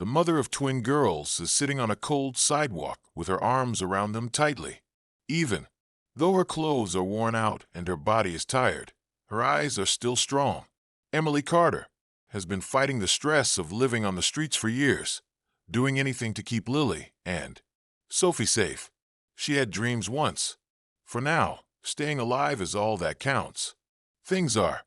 The mother of twin girls is sitting on a cold sidewalk with her arms around them tightly. Even though her clothes are worn out and her body is tired, her eyes are still strong. Emily Carter has been fighting the stress of living on the streets for years, doing anything to keep Lily and Sophie safe. She had dreams once. For now, staying alive is all that counts. Things are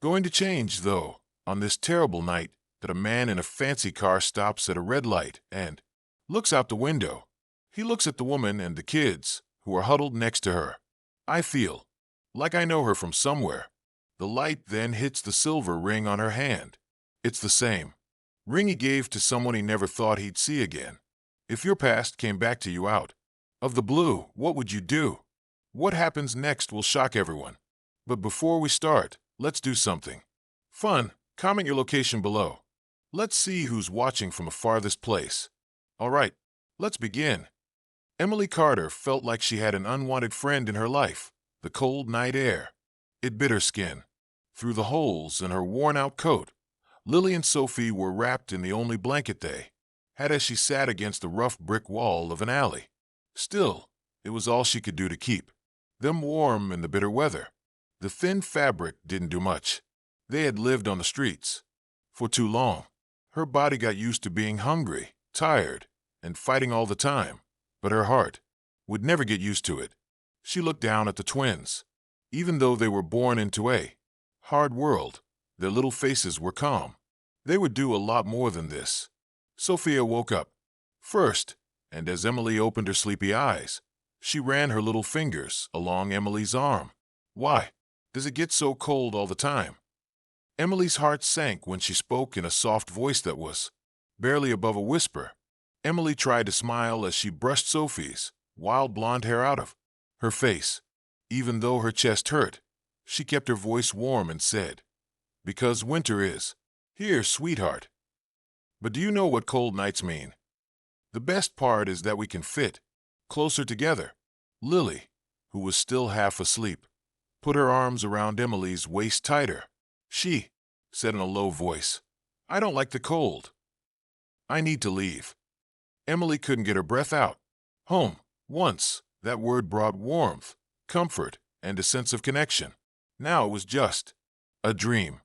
going to change, though, on this terrible night that a man in a fancy car stops at a red light and looks out the window. He looks at the woman and the kids who are huddled next to her. I feel like I know her from somewhere. The light then hits the silver ring on her hand. It's the same ring he gave to someone he never thought he'd see again. If your past came back to you out of the blue, what would you do? What happens next will shock everyone. But before we start, let's do something fun. Comment your location below. Let's see who's watching from the farthest place. All right, let's begin. Emily Carter felt like she had an unwanted friend in her life. The cold night air. It bit her skin. Through the holes in her worn-out coat, Lily and Sophie were wrapped in the only blanket they had as she sat against the rough brick wall of an alley. Still, it was all she could do to keep them warm in the bitter weather. The thin fabric didn't do much. They had lived on the streets for too long. Her body got used to being hungry, tired, and fighting all the time, but her heart would never get used to it. She looked down at the twins. Even though they were born into a hard world, their little faces were calm. They would do a lot more than this. Sophia woke up first, and as Emily opened her sleepy eyes, she ran her little fingers along Emily's arm. Why does it get so cold all the time? Emily's heart sank when she spoke in a soft voice that was barely above a whisper. Emily tried to smile as she brushed Sophie's wild blonde hair out of her face. Even though her chest hurt, she kept her voice warm and said, "Because winter is here, sweetheart." But do you know what cold nights mean? The best part is that we can fit closer together. Lily, who was still half asleep, put her arms around Emily's waist tighter. She said in a low voice, "I don't like the cold. I need to leave." Emily couldn't get her breath out. Home. Once, that word brought warmth, comfort, and a sense of connection. Now it was just a dream.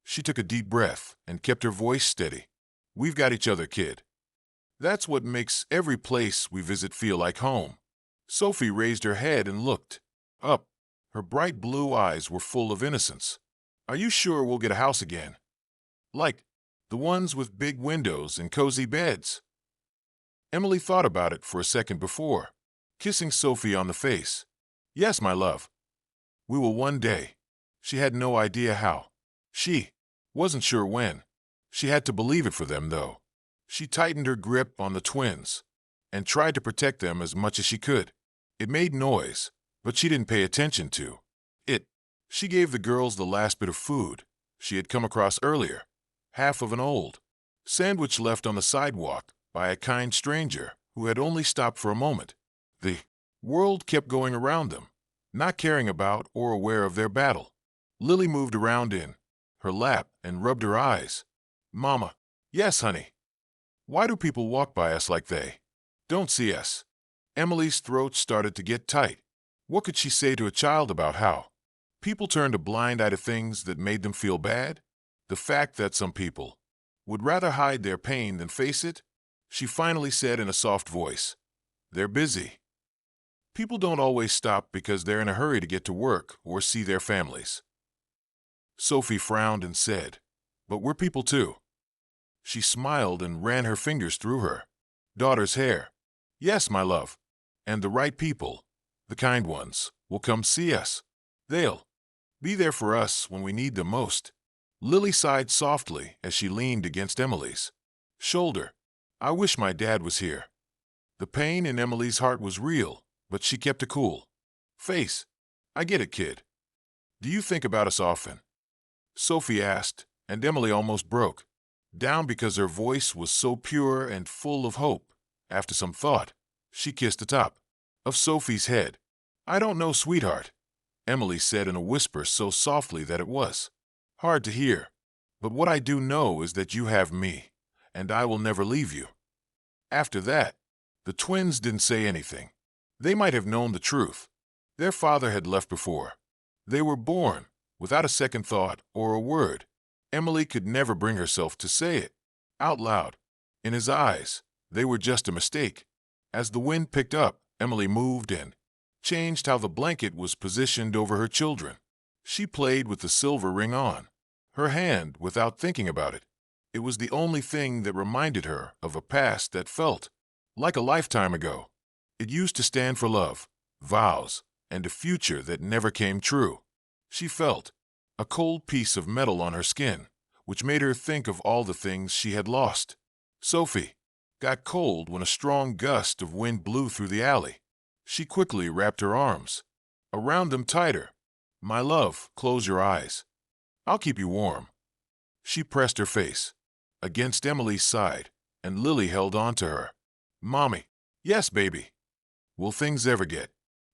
She took a deep breath and kept her voice steady. "We've got each other, kid. That's what makes every place we visit feel like home." Sophie raised her head and looked up. Her bright blue eyes were full of innocence. "Are you sure we'll get a house again? Like the ones with big windows and cozy beds?" Emily thought about it for a second before kissing Sophie on the face. "Yes, my love. We will one day." She had no idea how. She wasn't sure when. She had to believe it for them, though. She tightened her grip on the twins and tried to protect them as much as she could. It made noise, but she didn't pay attention to it. She gave the girls the last bit of food she had come across earlier, half of an old sandwich left on the sidewalk by a kind stranger who had only stopped for a moment. The world kept going around them, not caring about or aware of their battle. Lily moved around in her lap and rubbed her eyes. "Mama." "Yes, honey." "Why do people walk by us like they don't see us?" Emily's throat started to get tight. What could she say to a child about how people turned a blind eye to things that made them feel bad? The fact that some people would rather hide their pain than face it? She finally said in a soft voice, "They're busy." People don't always stop because they're in a hurry to get to work or see their families. Sophie frowned and said, "But we're people too." She smiled and ran her fingers through her daughter's hair. "Yes, my love. And the right people, the kind ones, will come see us. They'll be there for us when we need them most." Lily sighed softly as she leaned against Emily's shoulder. "I wish my dad was here." The pain in Emily's heart was real, but she kept a cool face. "I get it, kid. Do you think about us often?" Sophie asked, and Emily almost broke down because her voice was so pure and full of hope. After some thought, she kissed the top of Sophie's head. "I don't know, sweetheart," Emily said in a whisper so softly that it was hard to hear. "But what I do know is that you have me, and I will never leave you." After that, the twins didn't say anything. They might have known the truth. Their father had left before. They were born, without a second thought or a word. Emily could never bring herself to say it out loud. In his eyes, they were just a mistake. As the wind picked up, Emily moved and changed how the blanket was positioned over her children. She played with the silver ring on her hand without thinking about it. It was the only thing that reminded her of a past that felt like a lifetime ago. It used to stand for love, vows, and a future that never came true. She felt a cold piece of metal on her skin, which made her think of all the things she had lost. Sophie got cold when a strong gust of wind blew through the alley. She quickly wrapped her arms around them tighter. "My love, close your eyes. I'll keep you warm." She pressed her face against Emily's side, and Lily held on to her. "Mommy." "Yes, baby." "Will things ever get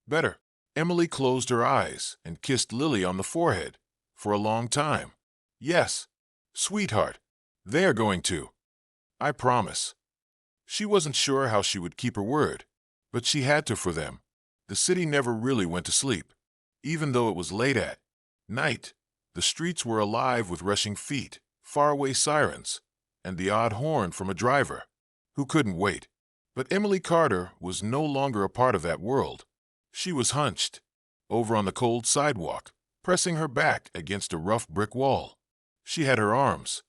better?" Emily closed her eyes and kissed Lily on the forehead for a long time. "Yes, sweetheart, they are going to. I promise." She wasn't sure how she would keep her word, but she had to for them. The city never really went to sleep. Even though it was late at night, the streets were alive with rushing feet, faraway sirens, and the odd horn from a driver who couldn't wait. But Emily Carter was no longer a part of that world. She was hunched over on the cold sidewalk, pressing her back against a rough brick wall. She had her arms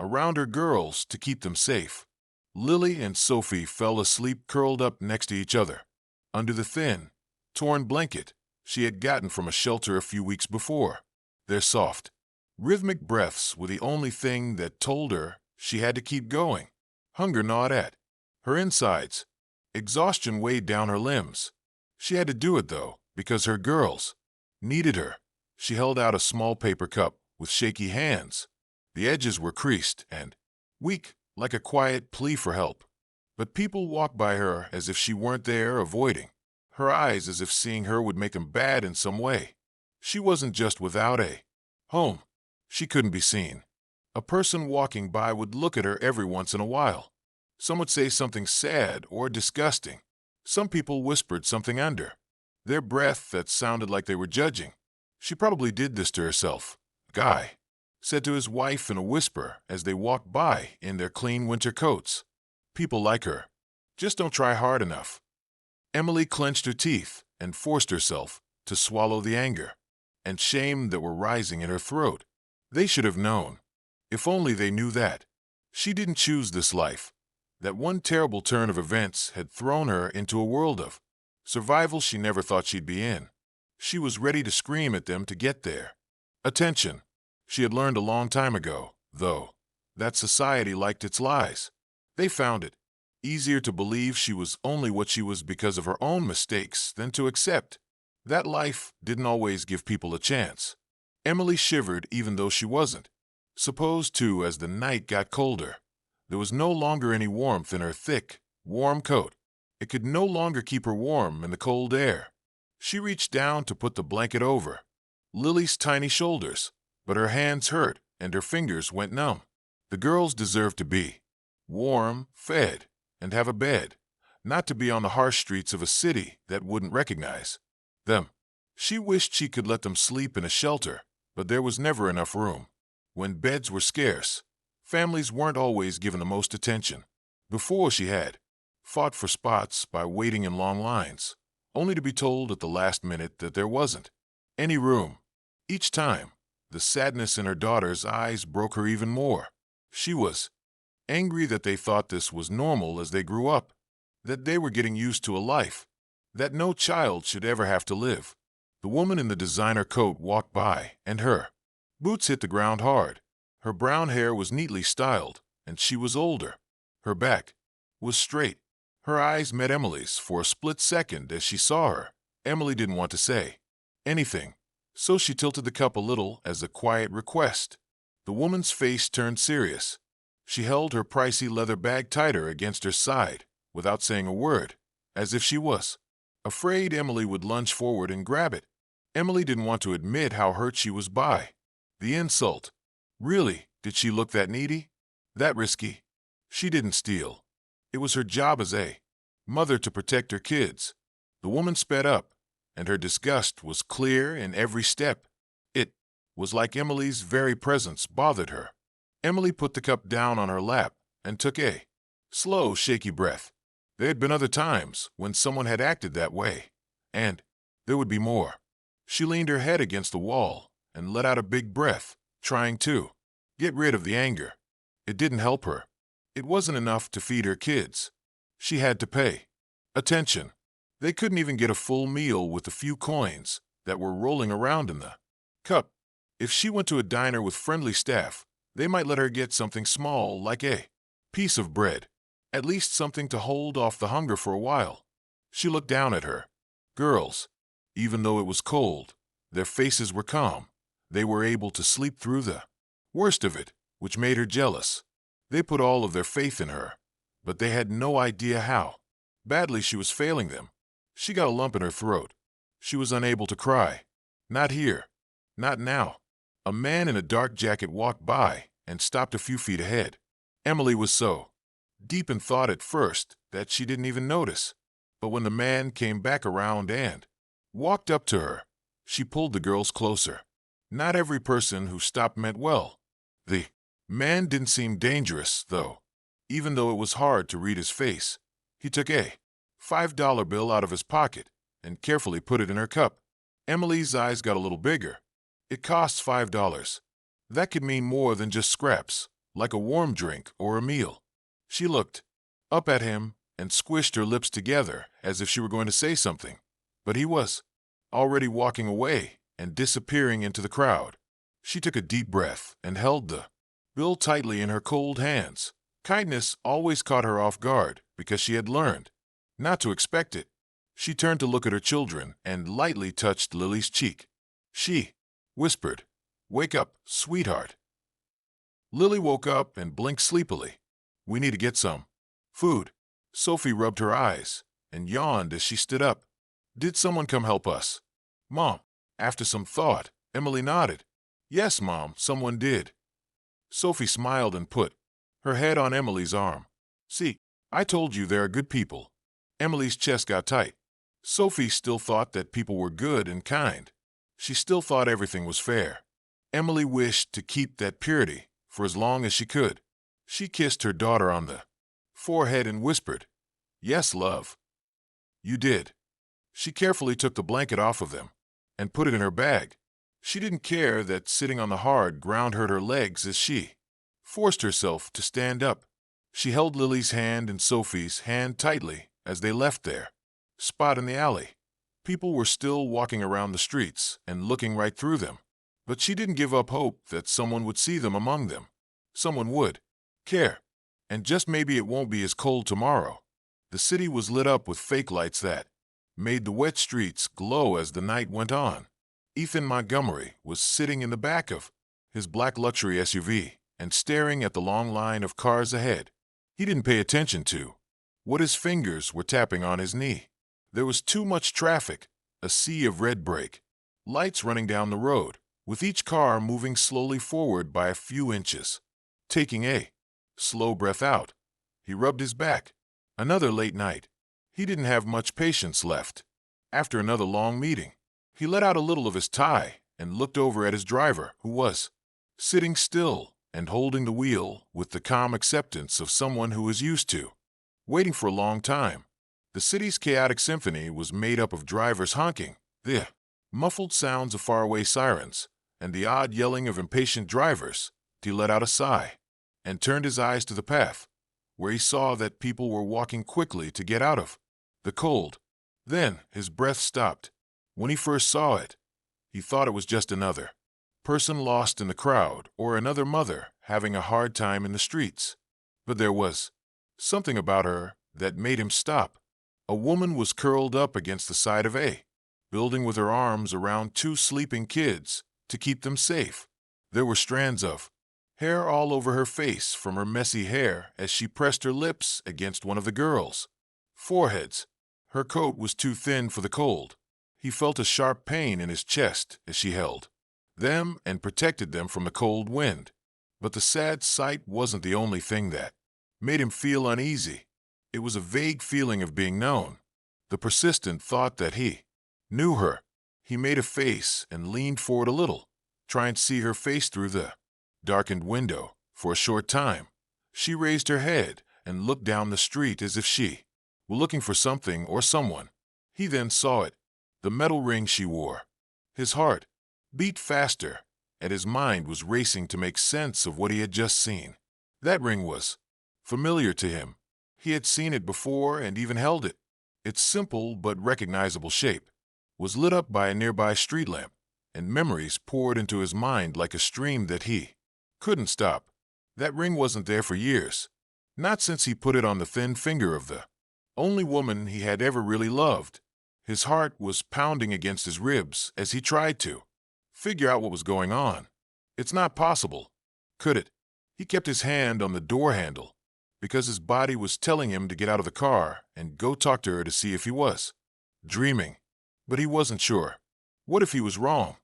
around her girls to keep them safe. Lily and Sophie fell asleep curled up next to each other, under the thin, torn blanket she had gotten from a shelter a few weeks before. Their soft, rhythmic breaths were the only thing that told her she had to keep going. Hunger gnawed at her insides. Exhaustion weighed down her limbs. She had to do it, though, because her girls needed her. She held out a small paper cup with shaky hands. The edges were creased and weak, like a quiet plea for help. But people walked by her as if she weren't there, avoiding her eyes as if seeing her would make them bad in some way. She wasn't just without a home. She couldn't be seen. A person walking by would look at her every once in a while. Some would say something sad or disgusting. Some people whispered something under their breath that sounded like they were judging. She probably did this to herself. A guy said to his wife in a whisper as they walked by in their clean winter coats. People like her just don't try hard enough. Emily clenched her teeth and forced herself to swallow the anger and shame that were rising in her throat. They should have known. If only they knew that. She didn't choose this life. That one terrible turn of events had thrown her into a world of survival she never thought she'd be in. She was ready to scream at them to get there. Attention. She had learned a long time ago, though, that society liked its lies. They found it easier to believe she was only what she was because of her own mistakes than to accept that life didn't always give people a chance. Emily shivered even though she wasn't supposed to. As the night got colder, there was no longer any warmth in her thick, warm coat. It could no longer keep her warm in the cold air. She reached down to put the blanket over Lily's tiny shoulders, but her hands hurt and her fingers went numb. The girls deserved to be warm, fed, and have a bed, not to be on the harsh streets of a city that wouldn't recognize them. She wished she could let them sleep in a shelter, but there was never enough room. When beds were scarce, families weren't always given the most attention. Before, she had fought for spots by waiting in long lines, only to be told at the last minute that there wasn't any room. Each time, the sadness in her daughter's eyes broke her even more. She was angry that they thought this was normal as they grew up, that they were getting used to a life that no child should ever have to live. The woman in the designer coat walked by, and her boots hit the ground hard. Her brown hair was neatly styled, and she was older. Her back was straight. Her eyes met Emily's for a split second as she saw her. Emily didn't want to say anything, so she tilted the cup a little as a quiet request. The woman's face turned serious. She held her pricey leather bag tighter against her side without saying a word, as if she was afraid Emily would lunge forward and grab it. Emily didn't want to admit how hurt she was by the insult. Really, did she look that needy? That risky? She didn't steal. It was her job as a mother to protect her kids. The woman sped up, and her disgust was clear in every step. It was like Emily's very presence bothered her. Emily put the cup down on her lap and took a slow, shaky breath. There had been other times when someone had acted that way, and there would be more. She leaned her head against the wall and let out a big breath, trying to get rid of the anger. It didn't help her. It wasn't enough to feed her kids. She had to pay attention. They couldn't even get a full meal with the few coins that were rolling around in the cup. If she went to a diner with friendly staff, they might let her get something small like a piece of bread, at least something to hold off the hunger for a while. She looked down at her girls. Even though it was cold, their faces were calm. They were able to sleep through the worst of it, which made her jealous. They put all of their faith in her, but they had no idea how badly she was failing them. She got a lump in her throat. She was unable to cry. Not here. Not now. A man in a dark jacket walked by and stopped a few feet ahead. Emily was so deep in thought at first that she didn't even notice. But when the man came back around and walked up to her, she pulled the girls closer. Not every person who stopped meant well. The man didn't seem dangerous, though. Even though it was hard to read his face, he took a $5 bill out of his pocket and carefully put it in her cup. Emily's eyes got a little bigger. It costs $5. That could mean more than just scraps, like a warm drink or a meal. She looked up at him and squished her lips together as if she were going to say something. But he was already walking away and disappearing into the crowd. She took a deep breath and held the bill tightly in her cold hands. Kindness always caught her off guard because she had learned not to expect it. She turned to look at her children and lightly touched Lily's cheek. She whispered, "Wake up, sweetheart." Lily woke up and blinked sleepily. "We need to get some food." Sophie rubbed her eyes and yawned as she stood up. "Did someone come help us?" "Mom." After some thought, Emily nodded. "Yes, Mom, someone did." Sophie smiled and put her head on Emily's arm. "See, I told you there are good people." Emily's chest got tight. Sophie still thought that people were good and kind. She still thought everything was fair. Emily wished to keep that purity for as long as she could. She kissed her daughter on the forehead and whispered, "Yes, love. You did." She carefully took the blanket off of them and put it in her bag. She didn't care that sitting on the hard ground hurt her legs as she forced herself to stand up. She held Lily's hand and Sophie's hand tightly as they left their spot in the alley. People were still walking around the streets and looking right through them. But she didn't give up hope that someone would see them among them. Someone would care. And just maybe it won't be as cold tomorrow. The city was lit up with fake lights that made the wet streets glow as the night went on. Ethan Montgomery was sitting in the back of his black luxury SUV and staring at the long line of cars ahead. He didn't pay attention to what his fingers were tapping on his knee. There was too much traffic, a sea of red brake lights running down the road, with each car moving slowly forward by a few inches. Taking a slow breath out, he rubbed his back. Another late night. He didn't have much patience left. After another long meeting, he let out a little of his tie and looked over at his driver, who was sitting still and holding the wheel with the calm acceptance of someone who is used to waiting for a long time. The city's chaotic symphony was made up of drivers honking, the muffled sounds of faraway sirens, and the odd yelling of impatient drivers. He let out a sigh and turned his eyes to the path, where he saw that people were walking quickly to get out of the cold. Then his breath stopped. When he first saw it, he thought it was just another person lost in the crowd or another mother having a hard time in the streets. But there was something about her that made him stop. A woman was curled up against the side of a building with her arms around two sleeping kids to keep them safe. There were strands of hair all over her face from her messy hair as she pressed her lips against one of the girls' foreheads. Her coat was too thin for the cold. He felt a sharp pain in his chest as she held them and protected them from the cold wind. But the sad sight wasn't the only thing that made him feel uneasy. It was a vague feeling of being known, the persistent thought that he knew her. He made a face and leaned forward a little, trying to see her face through the darkened window. For a short time, she raised her head and looked down the street as if she were looking for something or someone. He then saw it, the metal ring she wore. His heart beat faster, and his mind was racing to make sense of what he had just seen. That ring was familiar to him. He had seen it before and even held it. Its simple but recognizable shape was lit up by a nearby street lamp, and memories poured into his mind like a stream that he couldn't stop. That ring wasn't there for years, not since he put it on the thin finger of the only woman he had ever really loved. His heart was pounding against his ribs as he tried to figure out what was going on. It's not possible, could it? He kept his hand on the door handle because his body was telling him to get out of the car and go talk to her to see if he was dreaming. But he wasn't sure. What if he was wrong?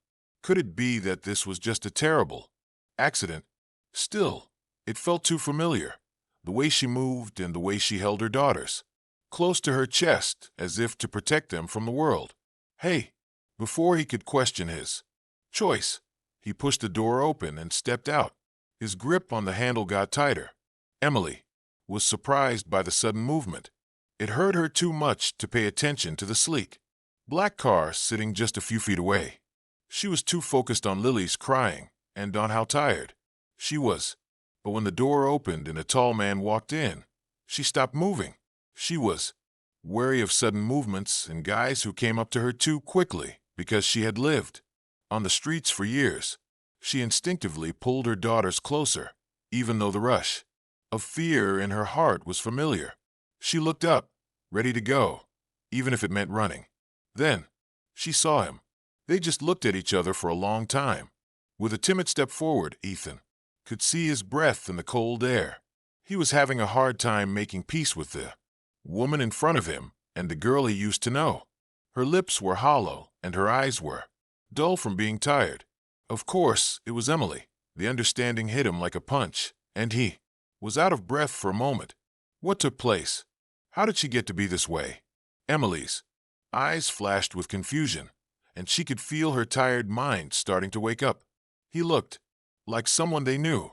Could it be that this was just a terrible accident? Still, it felt too familiar. The way she moved and the way she held her daughters close to her chest as if to protect them from the world. Hey! Before he could question his choice, he pushed the door open and stepped out. His grip on the handle got tighter. Emily was surprised by the sudden movement. It hurt her too much to pay attention to the sleek black car sitting just a few feet away. She was too focused on Lily's crying and on how tired she was. But when the door opened and a tall man walked in, she stopped moving. She was wary of sudden movements and guys who came up to her too quickly because she had lived on the streets for years. She instinctively pulled her daughters closer, even though the rush of fear in her heart was familiar. She looked up, ready to go, even if it meant running. Then, she saw him. They just looked at each other for a long time. With a timid step forward, Ethan could see his breath in the cold air. He was having a hard time making peace with the woman in front of him and the girl he used to know. Her lips were hollow and her eyes were dull from being tired. Of course, it was Emily. The understanding hit him like a punch, and he was out of breath for a moment. What took place? How did she get to be this way? Emily's eyes flashed with confusion, and she could feel her tired mind starting to wake up. He looked like someone they knew,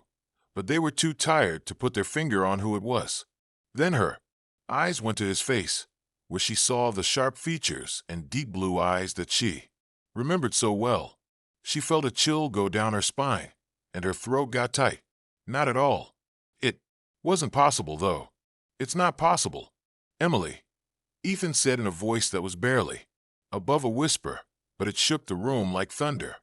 but they were too tired to put their finger on who it was. Then her eyes went to his face, where she saw the sharp features and deep blue eyes that she remembered so well. She felt a chill go down her spine, and her throat got tight. Not at all. It wasn't possible, though. It's not possible. Emily, Ethan said in a voice that was barely above a whisper, but it shook the room like thunder.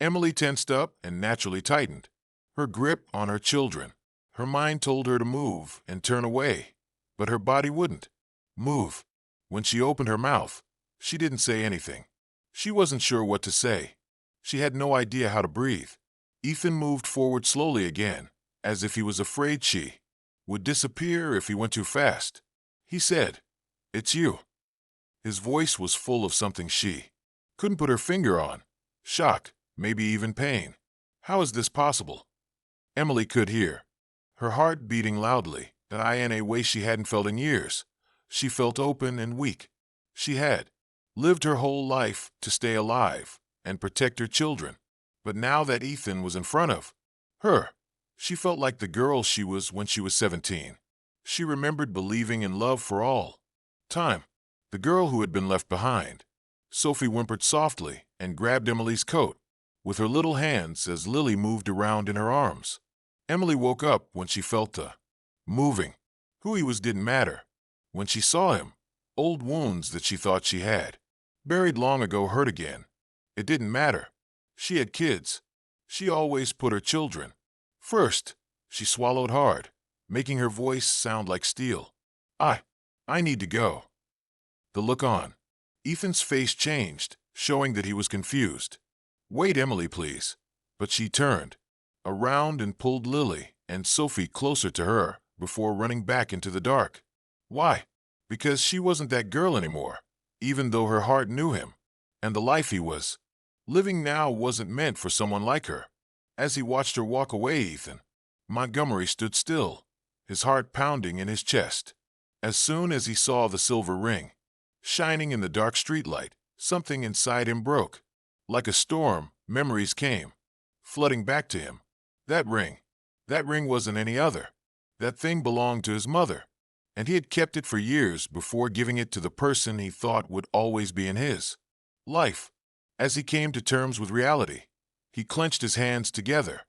Emily tensed up and naturally tightened her grip on her children. Her mind told her to move and turn away, but her body wouldn't move. When she opened her mouth, she didn't say anything. She wasn't sure what to say. She had no idea how to breathe. Ethan moved forward slowly again, as if he was afraid she would disappear if he went too fast. He said, "It's you." His voice was full of something she couldn't put her finger on. Shock, maybe even pain. How is this possible? Emily could hear her heart beating loudly, in a way she hadn't felt in years. She felt open and weak. She had lived her whole life to stay alive and protect her children. But now that Ethan was in front of her, she felt like the girl she was when she was 17. She remembered believing in love for all time. The girl who had been left behind. Sophie whimpered softly and grabbed Emily's coat with her little hands as Lily moved around in her arms. Emily woke up when she felt the moving. Who he was didn't matter. When she saw him, old wounds that she thought she had buried long ago hurt again. It didn't matter. She had kids. She always put her children first. She swallowed hard, making her voice sound like steel. I need to go. The look on Ethan's face changed, showing that he was confused. Wait, Emily, please. But she turned around and pulled Lily and Sophie closer to her before running back into the dark. Why? Because she wasn't that girl anymore, even though her heart knew him. And the life he was living now wasn't meant for someone like her. As he watched her walk away, Ethan Montgomery stood still, his heart pounding in his chest. As soon as he saw the silver ring, shining in the dark streetlight, something inside him broke. Like a storm, memories came, flooding back to him. That ring wasn't any other. That thing belonged to his mother, and he had kept it for years before giving it to the person he thought would always be in his life. As he came to terms with reality, he clenched his hands together.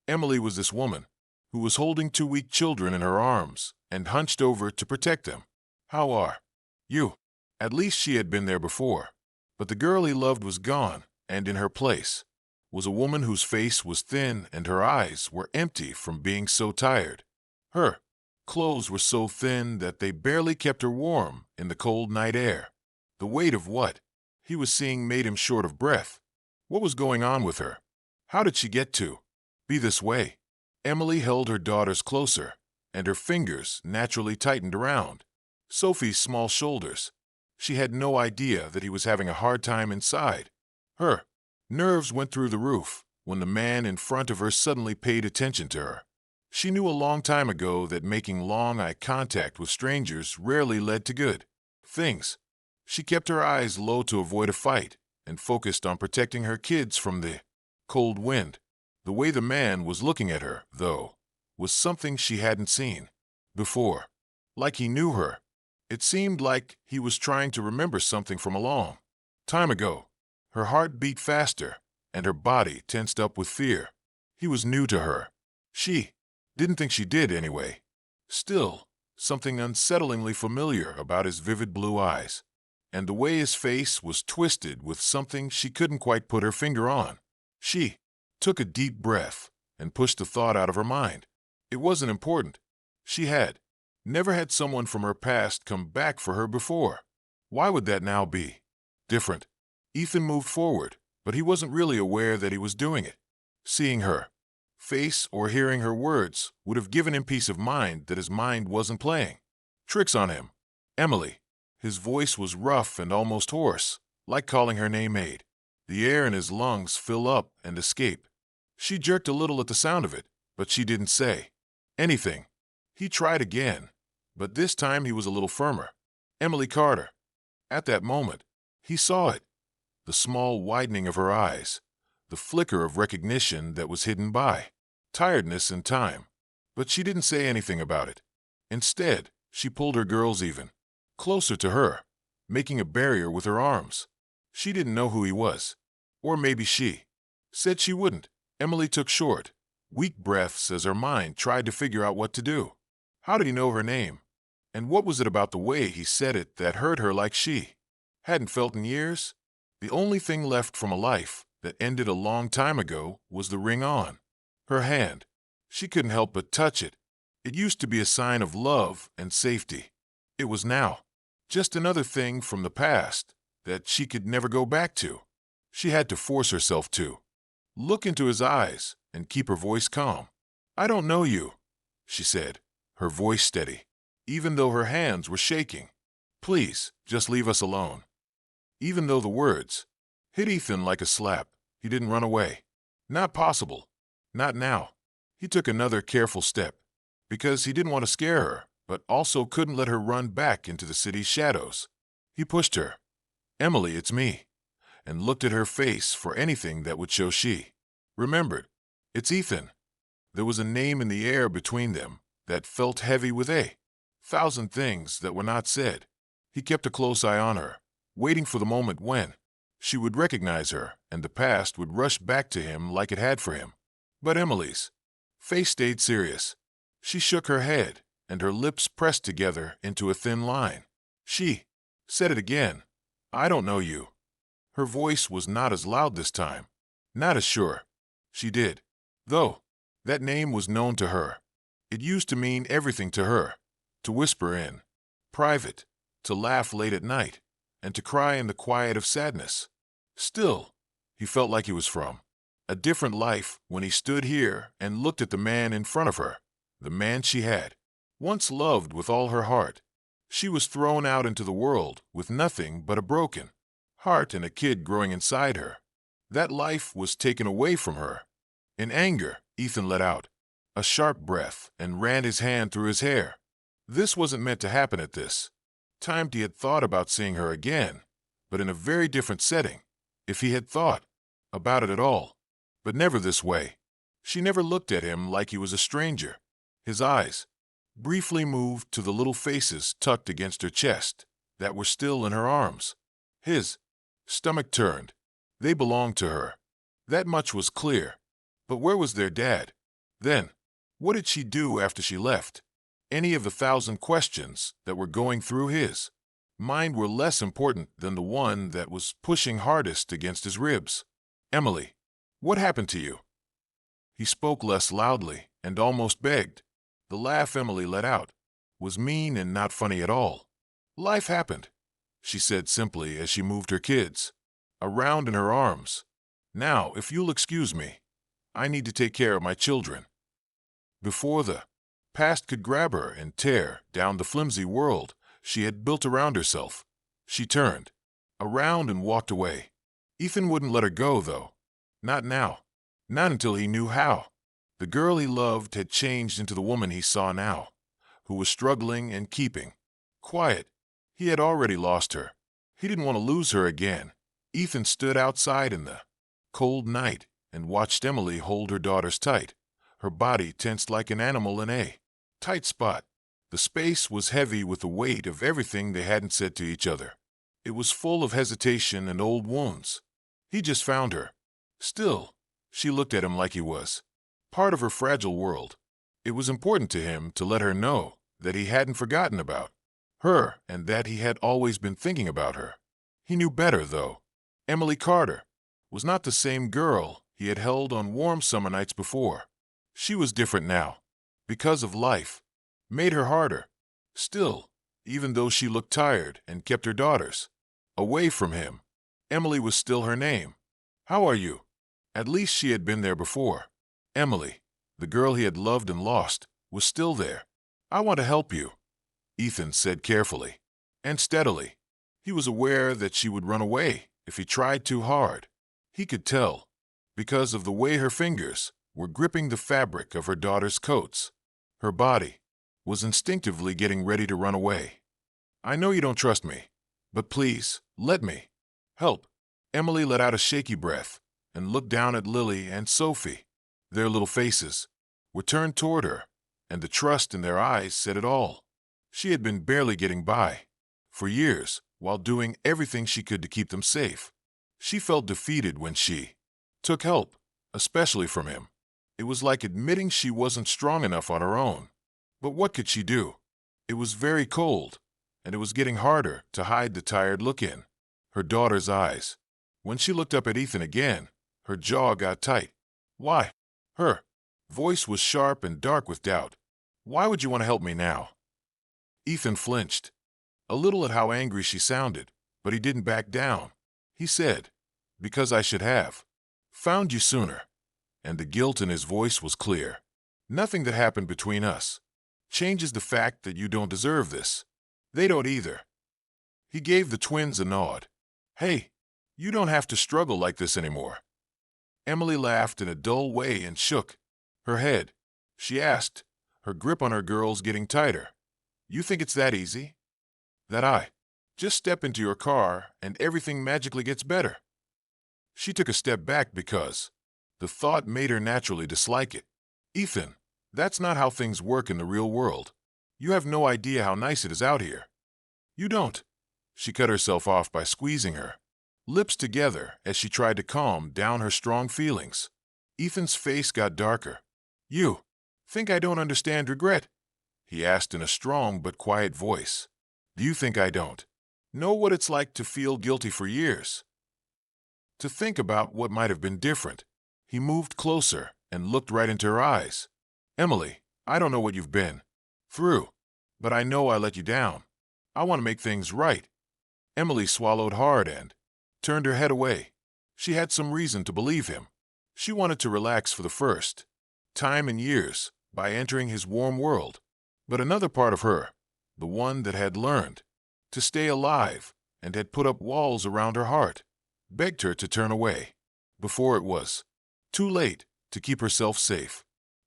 Emily was this woman who was holding two weak children in her arms and hunched over to protect them. "How are you?" At least she had been there before. But the girl he loved was gone, and in her place was a woman whose face was thin and her eyes were empty from being so tired. Her clothes were so thin that they barely kept her warm in the cold night air. The weight of what he was seeing made him short of breath. What was going on with her? How did she get to be this way? Emily held her daughters closer, and her fingers naturally tightened around Sophie's small shoulders. She had no idea that he was having a hard time inside. Her nerves went through the roof when the man in front of her suddenly paid attention to her. She knew a long time ago that making long eye contact with strangers rarely led to good things. She kept her eyes low to avoid a fight and focused on protecting her kids from the cold wind. The way the man was looking at her, though, was something she hadn't seen before. Like he knew her. It seemed like he was trying to remember something from a long time ago. Her heart beat faster, and her body tensed up with fear. He was new to her. She didn't think she did anyway. Still, something unsettlingly familiar about his vivid blue eyes, and the way his face was twisted with something she couldn't quite put her finger on. She took a deep breath and pushed the thought out of her mind. It wasn't important. She had never had someone from her past come back for her before. Why would that now be different? Ethan moved forward, but he wasn't really aware that he was doing it. Seeing her face or hearing her words would have given him peace of mind that his mind wasn't playing tricks on him. Emily. His voice was rough and almost hoarse, like calling her name made the air in his lungs fill up and escape. She jerked a little at the sound of it, but she didn't say anything. He tried again, but this time he was a little firmer. Emily Carter. At that moment, he saw it. The small widening of her eyes, the flicker of recognition that was hidden by tiredness and time. But she didn't say anything about it. Instead, she pulled her girls even closer to her, making a barrier with her arms. She didn't know who he was. Or maybe she said she wouldn't. Emily took short, weak breaths as her mind tried to figure out what to do. How did he know her name? And what was it about the way he said it that hurt her like she hadn't felt in years? The only thing left from a life that ended a long time ago was the ring on her hand. She couldn't help but touch it. It used to be a sign of love and safety. It was now just another thing from the past that she could never go back to. She had to force herself to look into his eyes and keep her voice calm. "I don't know you," she said, her voice steady, even though her hands were shaking. "Please, just leave us alone." Even though the words hit Ethan like a slap, he didn't run away. Not possible. Not now. He took another careful step, because he didn't want to scare her, but also couldn't let her run back into the city's shadows. He pushed her. "Emily, it's me," and looked at her face for anything that would show she remembered. "It's Ethan." There was a name in the air between them that felt heavy with a thousand things that were not said. He kept a close eye on her, waiting for the moment when she would recognize her and the past would rush back to him like it had for him. But Emily's face stayed serious. She shook her head, and her lips pressed together into a thin line. She said it again. "I don't know you." Her voice was not as loud this time, not as sure. She did, though. That name was known to her. It used to mean everything to her. To whisper in private, to laugh late at night, and to cry in the quiet of sadness. Still, he felt like he was from a different life when he stood here and looked at the man in front of her, the man she had once loved with all her heart. She was thrown out into the world with nothing but a broken heart and a kid growing inside her. That life was taken away from her. In anger, Ethan let out, a sharp breath, and ran his hand through his hair. This wasn't meant to happen at this time. He had thought about seeing her again, but in a very different setting, if he had thought about it at all, but never this way. She never looked at him like he was a stranger. His eyes briefly moved to the little faces tucked against her chest that were still in her arms. His stomach turned. They belonged to her. That much was clear. But where was their dad? Then, what did she do after she left? Any of the 1,000 questions that were going through his mind were less important than the one that was pushing hardest against his ribs. Emily, what happened to you? He spoke less loudly and almost begged. The laugh Emily let out was mean and not funny at all. Life happened, she said simply as she moved her kids around in her arms. Now, if you'll excuse me, I need to take care of my children. Before the past could grab her and tear down the flimsy world she had built around herself, she turned around and walked away. Ethan wouldn't let her go, though. Not now. Not until he knew how. The girl he loved had changed into the woman he saw now, who was struggling and keeping quiet. He had already lost her. He didn't want to lose her again. Ethan stood outside in the cold night and watched Emily hold her daughters tight, her body tensed like an animal in a tight spot. The space was heavy with the weight of everything they hadn't said to each other. It was full of hesitation and old wounds. He just found her. Still, she looked at him like he was part of her fragile world. It was important to him to let her know that he hadn't forgotten about her and that he had always been thinking about her. He knew better, though. Emily Carter was not the same girl he had held on warm summer nights before. She was different now, because of life made her harder. Still, even though she looked tired and kept her daughters away from him, Emily was still her name. How are you? At least she had been there before. Emily, the girl he had loved and lost, was still there. I want to help you, Ethan said carefully and steadily. He was aware that she would run away if he tried too hard. He could tell, because of the way her fingers were gripping the fabric of her daughter's coats. Her body was instinctively getting ready to run away. I know you don't trust me, but please, let me help. Emily let out a shaky breath and looked down at Lily and Sophie. Their little faces were turned toward her, and the trust in their eyes said it all. She had been barely getting by for years while doing everything she could to keep them safe. She felt defeated when she took help, especially from him. It was like admitting she wasn't strong enough on her own. But what could she do? It was very cold, and it was getting harder to hide the tired look in her daughter's eyes. When she looked up at Ethan again, her jaw got tight. Why? Her voice was sharp and dark with doubt. Why would you want to help me now? Ethan flinched a little at how angry she sounded, but he didn't back down. He said, because I should have found you sooner. And the guilt in his voice was clear. Nothing that happened between us changes the fact that you don't deserve this. They don't either. He gave the twins a nod. Hey, you don't have to struggle like this anymore. Emily laughed in a dull way and shook her head. She asked, her grip on her girls getting tighter. You think it's that easy? That I just step into your car and everything magically gets better? She took a step back because the thought made her naturally dislike it. Ethan, that's not how things work in the real world. You have no idea how nice it is out here. You don't. She cut herself off by squeezing her lips together as she tried to calm down her strong feelings. Ethan's face got darker. You think I don't understand regret? He asked in a strong but quiet voice. Do you think I don't know what it's like to feel guilty for years? To think about what might have been different? He moved closer and looked right into her eyes. Emily, I don't know what you've been through, but I know I let you down. I want to make things right. Emily swallowed hard and turned her head away. She had some reason to believe him. She wanted to relax for the first time in years by entering his warm world. But another part of her, the one that had learned to stay alive and had put up walls around her heart, begged her to turn away before it was too late to keep herself safe.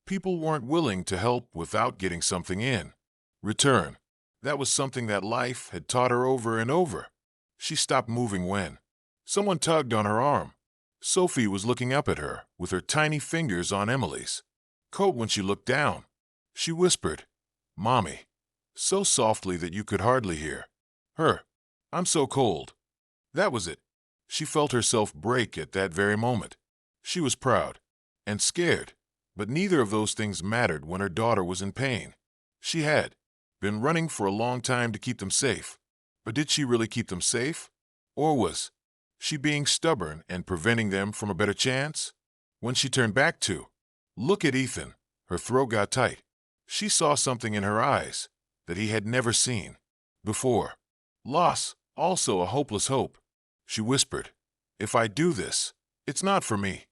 People weren't willing to help without getting something in return. That was something that life had taught her over and over. She stopped moving when someone tugged on her arm. Sophie was looking up at her with her tiny fingers on Emily's coat. When she looked down, she whispered, "Mommy," so softly that you could hardly hear her. "I'm so cold." That was it. She felt herself break at that very moment. She was proud and scared, but neither of those things mattered when her daughter was in pain. She had been running for a long time to keep them safe. But did she really keep them safe? Or was she being stubborn and preventing them from a better chance? When she turned back to look at Ethan, her throat got tight. She saw something in her eyes that he had never seen before. Loss, also a hopeless hope. She whispered, "If I do this, it's not for me."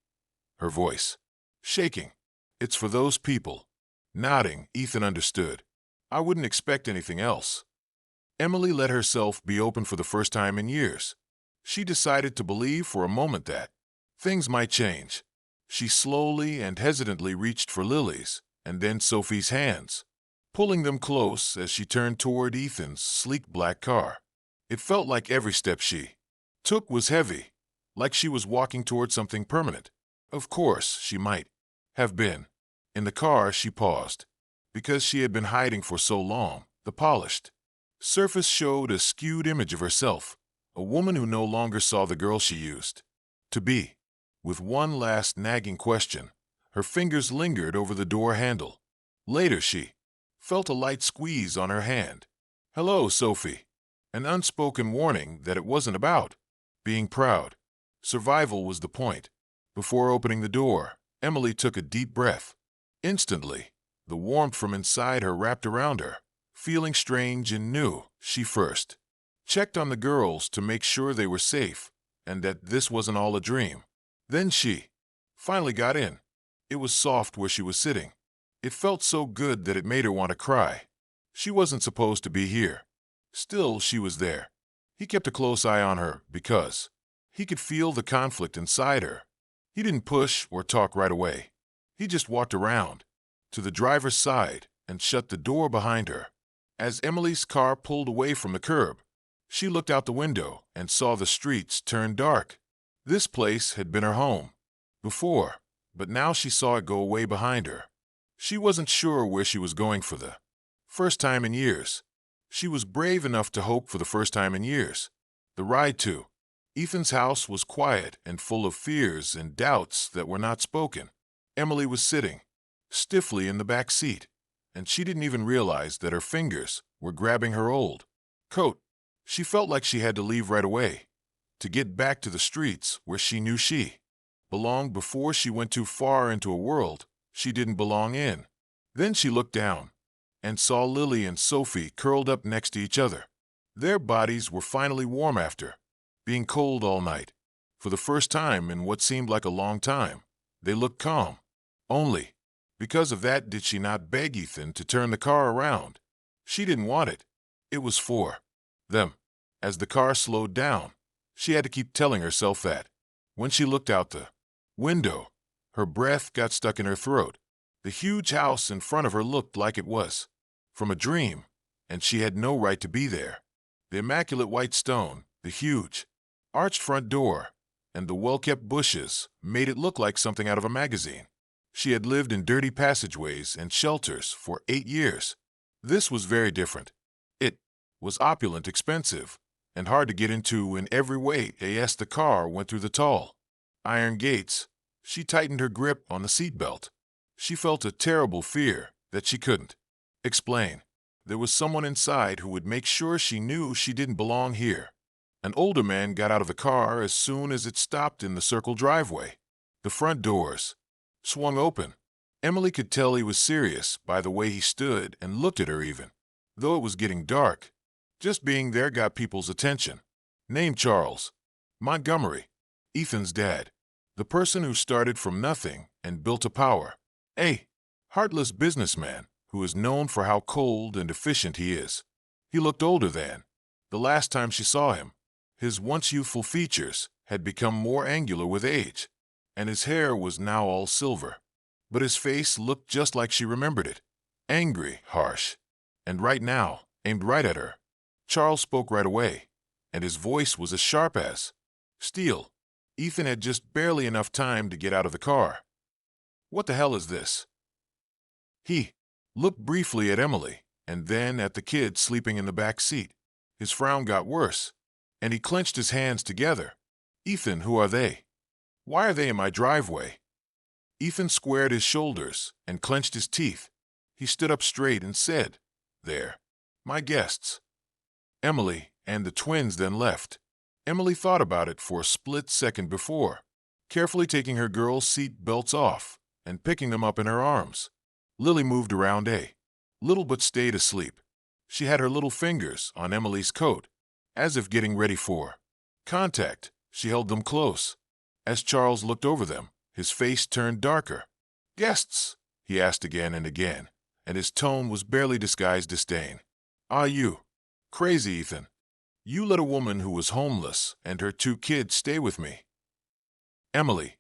Her voice shaking. "It's for those people." Nodding, Ethan understood. "I wouldn't expect anything else." Emily let herself be open for the first time in years. She decided to believe for a moment that things might change. She slowly and hesitantly reached for Lily's and then Sophie's hands, pulling them close as she turned toward Ethan's sleek black car. It felt like every step she took was heavy, like she was walking toward something permanent. Of course, she might have been. In the car, she paused. Because she had been hiding for so long, the polished surface showed a skewed image of herself, a woman who no longer saw the girl she used to be. With one last nagging question, her fingers lingered over the door handle. Later, she felt a light squeeze on her hand. "Hello, Sophie." An unspoken warning that it wasn't about being proud. Survival was the point. Before opening the door, Emily took a deep breath. Instantly, the warmth from inside her wrapped around her. Feeling strange and new, she first checked on the girls to make sure they were safe and that this wasn't all a dream. Then she finally got in. It was soft where she was sitting. It felt so good that it made her want to cry. She wasn't supposed to be here. Still, she was there. He kept a close eye on her because he could feel the conflict inside her. He didn't push or talk right away. He just walked around to the driver's side and shut the door behind her. As Emily's car pulled away from the curb, she looked out the window and saw the streets turn dark. This place had been her home before, but now she saw it go away behind her. She wasn't sure where she was going for the first time in years. She was brave enough to hope for the first time in years. The ride to Ethan's house was quiet and full of fears and doubts that were not spoken. Emily was sitting stiffly in the back seat, and she didn't even realize that her fingers were grabbing her old coat. She felt like she had to leave right away, to get back to the streets where she knew she belonged before she went too far into a world she didn't belong in. Then she looked down and saw Lily and Sophie curled up next to each other. Their bodies were finally warm after being cold all night. For the first time in what seemed like a long time, they looked calm. Only because of that did she not beg Ethan to turn the car around. She didn't want it. It was for them. As the car slowed down, she had to keep telling herself that. When she looked out the window, her breath got stuck in her throat. The huge house in front of her looked like it was from a dream, and she had no right to be there. The immaculate white stone, the huge arched front door, and the well-kept bushes made it look like something out of a magazine. She had lived in dirty passageways and shelters for 8 years. This was very different. It was opulent, expensive, and hard to get into in every way. As the car went through the tall iron gates, she tightened her grip on the seatbelt. She felt a terrible fear that she couldn't explain. There was someone inside who would make sure she knew she didn't belong here. An older man got out of the car as soon as it stopped in the circle driveway. The front doors swung open. Emily could tell he was serious by the way he stood and looked at her even though it was getting dark. Just being there got people's attention. Named Charles Montgomery, Ethan's dad. The person who started from nothing and built a power. A heartless businessman who is known for how cold and efficient he is. He looked older than the last time she saw him. His once youthful features had become more angular with age, and his hair was now all silver. but his face looked just like she remembered it. Angry, harsh, and right now, aimed right at her. Charles spoke right away, and his voice was as sharp as steel. Ethan had just barely enough time to get out of the car. "What the hell is this?" He looked briefly at Emily, and then at the kid sleeping in the back seat. His frown got worse, and he clenched his hands together. "Ethan, who are they? Why are they in my driveway?" Ethan squared his shoulders and clenched his teeth. He stood up straight and said, "They're my guests." Emily and the twins then left. Emily thought about it for a split second before, carefully taking her girls' seat belts off and picking them up in her arms. Lily moved around a little but stayed asleep. She had her little fingers on Emily's coat, as if getting ready for contact. She held them close. As Charles looked over them, his face turned darker. "Guests?" he asked again and again, and his tone was barely disguised disdain. "Are you crazy, Ethan? You let a woman who was homeless and her 2 kids stay with me." Emily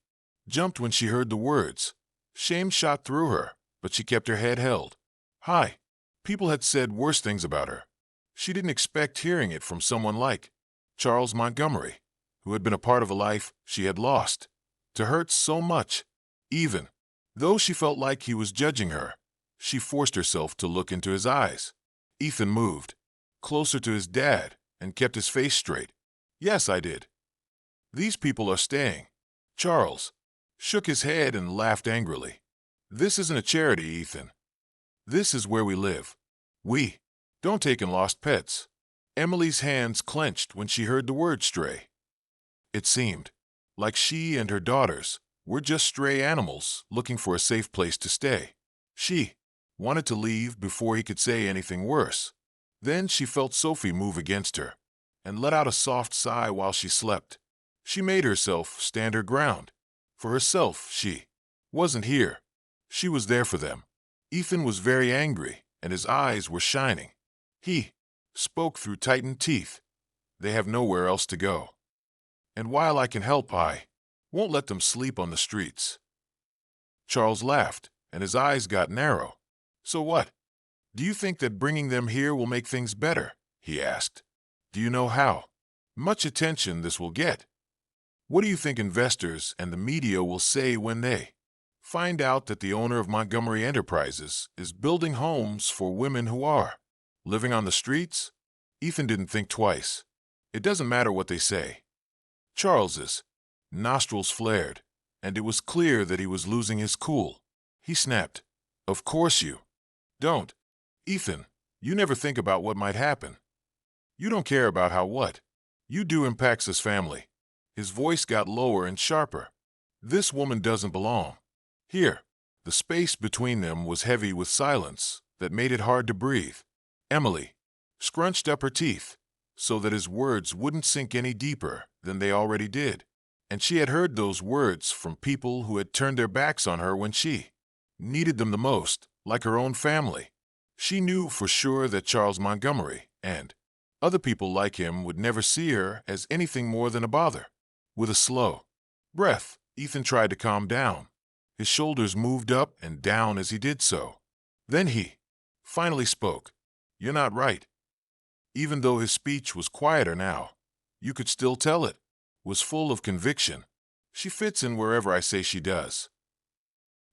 jumped when she heard the words. Shame shot through her, but she kept her head held high. People had said worse things about her. She didn't expect hearing it from someone like Charles Montgomery, who had been a part of a life she had lost. To hurt so much, even though she felt like he was judging her, she forced herself to look into his eyes. Ethan moved closer to his dad and kept his face straight. "Yes, I did. These people are staying." Charles shook his head and laughed angrily. "This isn't a charity, Ethan. This is where we live. We don't take in lost pets." Emily's hands clenched when she heard the word stray. It seemed like she and her daughters were just stray animals looking for a safe place to stay. She wanted to leave before he could say anything worse. Then she felt Sophie move against her and let out a soft sigh while she slept. She made herself stand her ground. For herself, she wasn't here. She was there for them. Ethan was very angry, and his eyes were shining. He spoke through tightened teeth. "They have nowhere else to go. And while I can help, I won't let them sleep on the streets." Charles laughed, and his eyes got narrow. "So what? Do you think that bringing them here will make things better?" he asked. "Do you know how much attention this will get? What do you think investors and the media will say when they find out that the owner of Montgomery Enterprises is building homes for women who are living on the streets?" Ethan didn't think twice. It doesn't matter what they say. Charles's nostrils flared, and it was clear that he was losing his cool. He snapped, "Of course you don't. Ethan, you never think about what might happen. You don't care about how what you do impacts this family." His voice got lower and sharper. "This woman doesn't belong here." The space between them was heavy with silence that made it hard to breathe. Emily scrunched up her teeth so that his words wouldn't sink any deeper than they already did. And she had heard those words from people who had turned their backs on her when she needed them the most, like her own family. She knew for sure that Charles Montgomery and other people like him would never see her as anything more than a bother. With a slow breath, Ethan tried to calm down. His shoulders moved up and down as he did so. Then he finally spoke. "You're not right." Even though his speech was quieter now, you could still tell it was full of conviction. "She fits in wherever I say she does."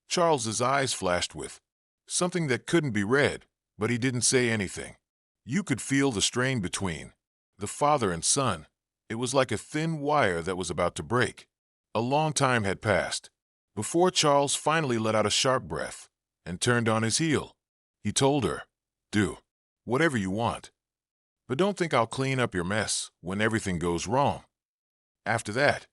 Charles's eyes flashed with something that couldn't be read, but he didn't say anything. You could feel the strain between the father and son. It was like a thin wire that was about to break. A long time had passed before Charles finally let out a sharp breath and turned on his heel. He told her, "Do whatever you want, but don't think I'll clean up your mess when everything goes wrong." After that,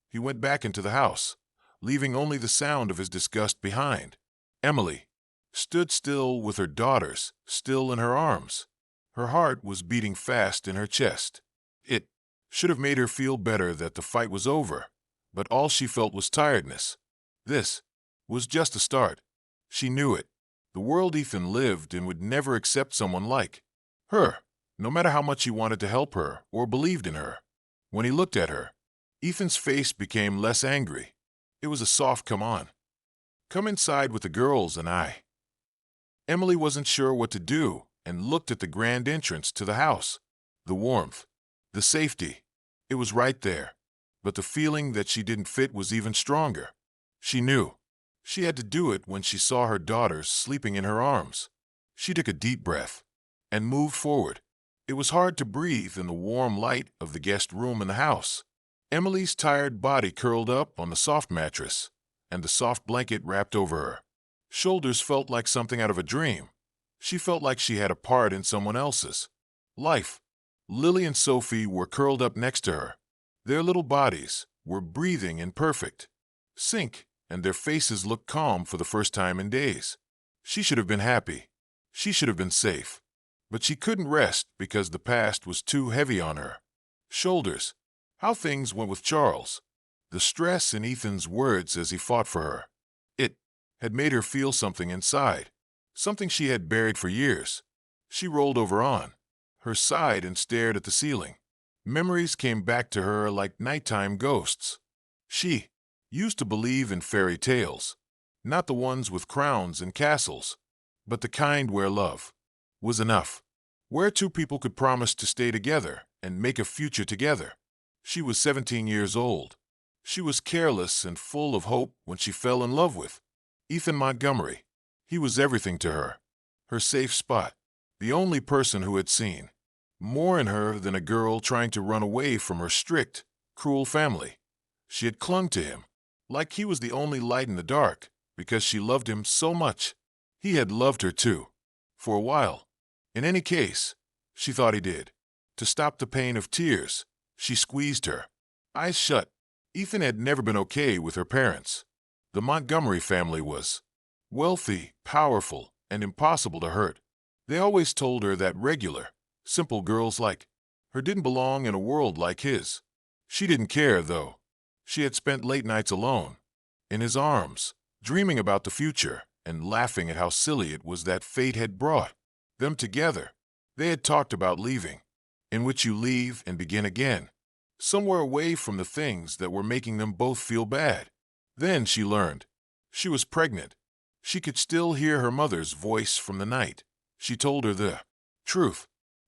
he went back into the house, leaving only the sound of his disgust behind. Emily stood still with her daughters still in her arms. Her heart was beating fast in her chest. It should have made her feel better that the fight was over, but all she felt was tiredness. This was just a start. She knew it. The world Ethan lived in would never accept someone like her, no matter how much he wanted to help her or believed in her. When he looked at her, Ethan's face became less angry. It was a soft "come on." Come inside with the girls and I. Emily wasn't sure what to do and looked at the grand entrance to the house. The warmth, the safety, it was right there. But the feeling that she didn't fit was even stronger. She knew. She had to do it when she saw her daughters sleeping in her arms. She took a deep breath and moved forward. It was hard to breathe in the warm light of the guest room in the house. Emily's tired body curled up on the soft mattress, and the soft blanket wrapped over her. Shoulders felt like something out of a dream. She felt like she had a part in someone else's life. Lily and Sophie were curled up next to her. Their little bodies were breathing in perfect sync, and their faces looked calm for the first time in days. She should have been happy. She should have been safe. But she couldn't rest because the past was too heavy on her shoulders. How things went with Charles. The stress in Ethan's words as he fought for her. It had made her feel something inside, something she had buried for years. She rolled over on her side and stared at the ceiling. Memories came back to her like nighttime ghosts. She used to believe in fairy tales, not the ones with crowns and castles, but the kind where love was enough, where two people could promise to stay together and make a future together. She was 17 years old. She was careless and full of hope when she fell in love with Ethan Montgomery. He was everything to her, her safe spot, the only person who had seen more in her than a girl trying to run away from her strict, cruel family. She had clung to him like he was the only light in the dark because she loved him so much. He had loved her too, for a while. In any case, she thought he did. To stop the pain of tears, she squeezed her eyes shut. Ethan had never been okay with her parents. The Montgomery family was wealthy, powerful, and impossible to hurt. They always told her that regular, simple girls like her didn't belong in a world like his. She didn't care, though. She had spent late nights alone, in his arms, dreaming about the future and laughing at how silly it was that fate had brought them together. They had talked about leaving, in which you leave and begin again, somewhere away from the things that were making them both feel bad. Then she learned. She was pregnant. She could still hear her mother's voice from the night. She told her the truth,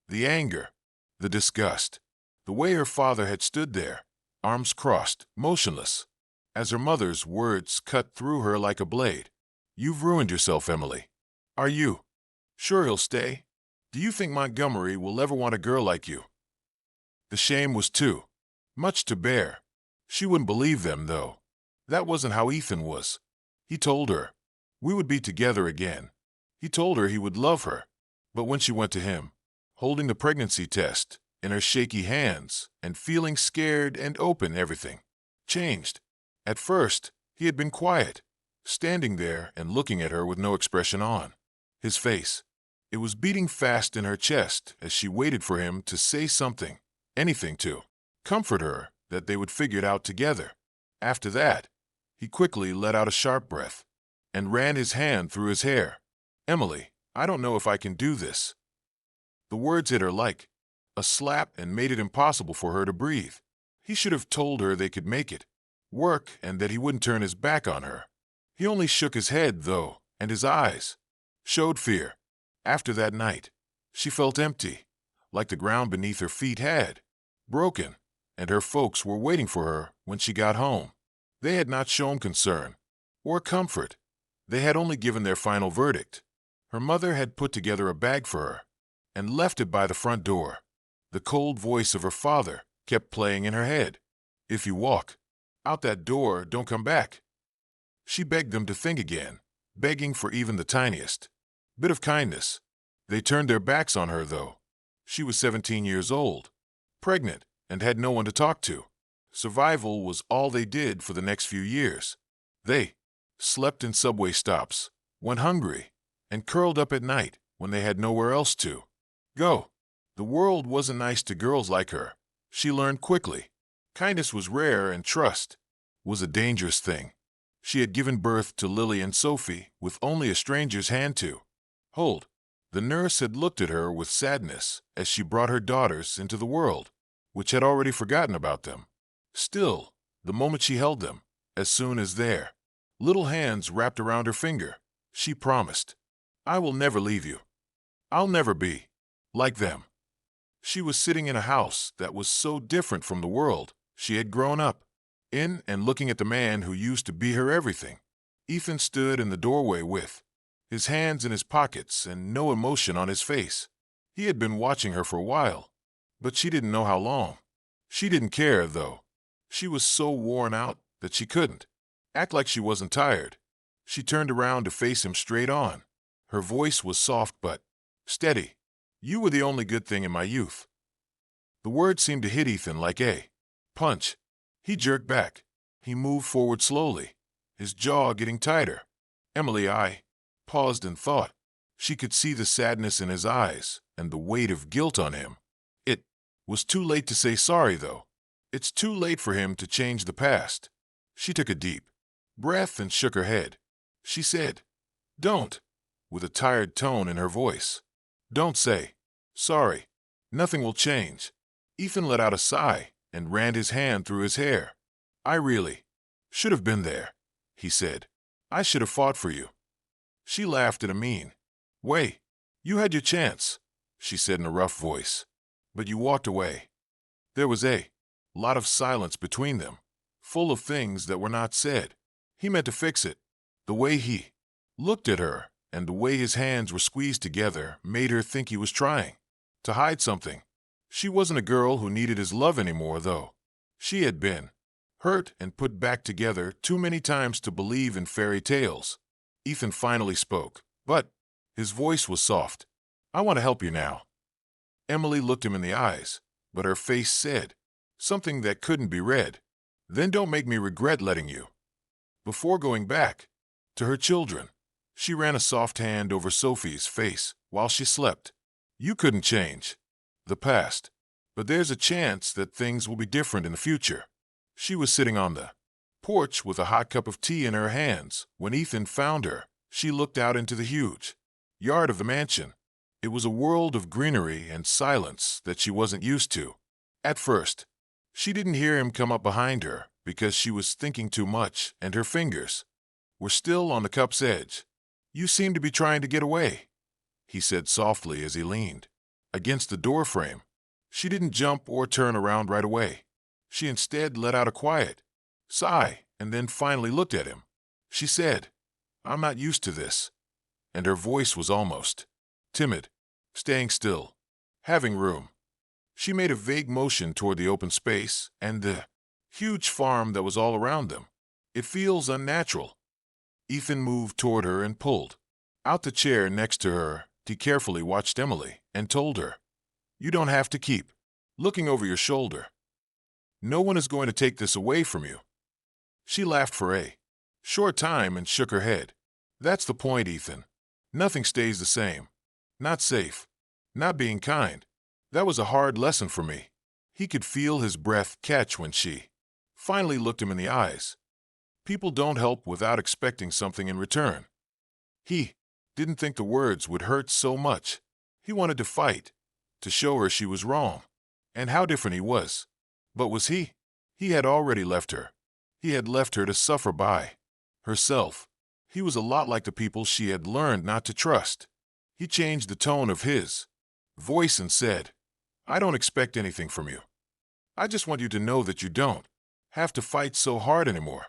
the anger, the disgust, the way her father had stood there, arms crossed, motionless, as her mother's words cut through her like a blade. You've ruined yourself, Emily. Are you sure he'll stay? Do you think Montgomery will ever want a girl like you? The shame was too much to bear. She wouldn't believe them, though. That wasn't how Ethan was. He told her we would be together again. He told her he would love her. But when she went to him, holding the pregnancy test in her shaky hands and feeling scared and open, everything changed. At first, he had been quiet, standing there and looking at her with no expression on his face. It was beating fast in her chest as she waited for him to say something, anything to comfort her that they would figure it out together. After that, he quickly let out a sharp breath and ran his hand through his hair. Emily, I don't know if I can do this. The words hit her like a slap and made it impossible for her to breathe. He should have told her they could make it work and that he wouldn't turn his back on her. He only shook his head, though, and his eyes showed fear. After that night, she felt empty, like the ground beneath her feet had broken, and her folks were waiting for her when she got home. They had not shown concern or comfort. They had only given their final verdict. Her mother had put together a bag for her and left it by the front door. The cold voice of her father kept playing in her head. If you walk out that door, don't come back. She begged them to think again, begging for even the tiniest bit of kindness. They turned their backs on her, though. She was 17 years old, pregnant, and had no one to talk to. Survival was all they did for the next few years. They slept in subway stops, went hungry, and curled up at night when they had nowhere else to go. The world wasn't nice to girls like her. She learned quickly. Kindness was rare and trust was a dangerous thing. She had given birth to Lily and Sophie with only a stranger's hand to hold. The nurse had looked at her with sadness as she brought her daughters into the world, which had already forgotten about them. Still, the moment she held them, as soon as their little hands wrapped around her finger. She promised, "I will never leave you. I'll never be like them." She was sitting in a house that was so different from the world she had grown up in and looking at the man who used to be her everything. Ethan stood in the doorway with his hands in his pockets and no emotion on his face. He had been watching her for a while, but she didn't know how long. She didn't care, though. She was so worn out that she couldn't act like she wasn't tired. She turned around to face him straight on. Her voice was soft but steady. "You were the only good thing in my youth." The word seemed to hit Ethan like a punch. He jerked back. He moved forward slowly, his jaw getting tighter. Emily, I paused and thought. She could see the sadness in his eyes and the weight of guilt on him. It was too late to say sorry, though. It's too late for him to change the past. She took a deep breath and shook her head. She said, "Don't," with a tired tone in her voice. "Don't say sorry. Nothing will change." Ethan let out a sigh and ran his hand through his hair. "I really should have been there," he said. "I should have fought for you." She laughed in a mean way. "You had your chance," she said in a rough voice, "but you walked away." There was a lot of silence between them, full of things that were not said. He meant to fix it. The way he looked at her and the way his hands were squeezed together made her think he was trying to hide something. She wasn't a girl who needed his love anymore, though. She had been hurt and put back together too many times to believe in fairy tales. Ethan finally spoke, but his voice was soft. "I want to help you now." Emily looked him in the eyes, but her face said something that couldn't be read. "Then don't make me regret letting you." Before going back to her children, she ran a soft hand over Sophie's face while she slept. "You couldn't change the past, but there's a chance that things will be different in the future." She was sitting on the porch with a hot cup of tea in her hands when Ethan found her. She looked out into the huge yard of the mansion. It was a world of greenery and silence that she wasn't used to. At first, she didn't hear him come up behind her because she was thinking too much and her fingers were still on the cup's edge. "You seem to be trying to get away," he said softly as he leaned against the doorframe. She didn't jump or turn around right away. She instead let out a quiet sigh and then finally looked at him. She said, "I'm not used to this," and her voice was almost timid. "Staying still, having room." She made a vague motion toward the open space and the huge farm that was all around them. "It feels unnatural." Ethan moved toward her and pulled out the chair next to her. He carefully watched Emily and told her, "You don't have to keep looking over your shoulder. No one is going to take this away from you." She laughed for a short time and shook her head. "That's the point, Ethan. Nothing stays the same. Not safe. Not being kind. That was a hard lesson for me." He could feel his breath catch when she finally looked him in the eyes. People don't help without expecting something in return. He didn't think the words would hurt so much. He wanted to fight, to show her she was wrong, and how different he was. But was he? He had already left her. He had left her to suffer by herself. He was a lot like the people she had learned not to trust. He changed the tone of his voice and said, "I don't expect anything from you. I just want you to know that you don't have to fight so hard anymore."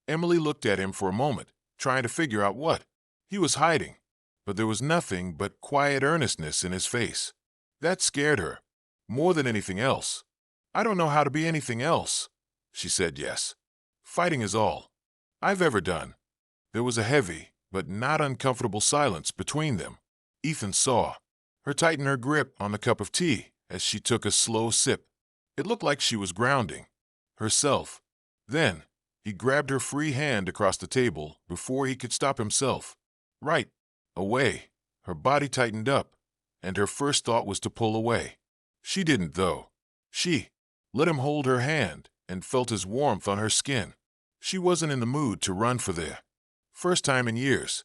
Emily looked at him for a moment, trying to figure out what he was hiding, but there was nothing but quiet earnestness in his face. That scared her more than anything else. "I don't know how to be anything else," she said. "Yes. Fighting is all I've ever done." There was a heavy, but not uncomfortable silence between them. Ethan saw her tighten her grip on the cup of tea as she took a slow sip. It looked like she was grounding herself. Then he grabbed her free hand across the table before he could stop himself. Right away, her body tightened up, and her first thought was to pull away. She didn't, though. She let him hold her hand and felt his warmth on her skin. She wasn't in the mood to run for the first time in years.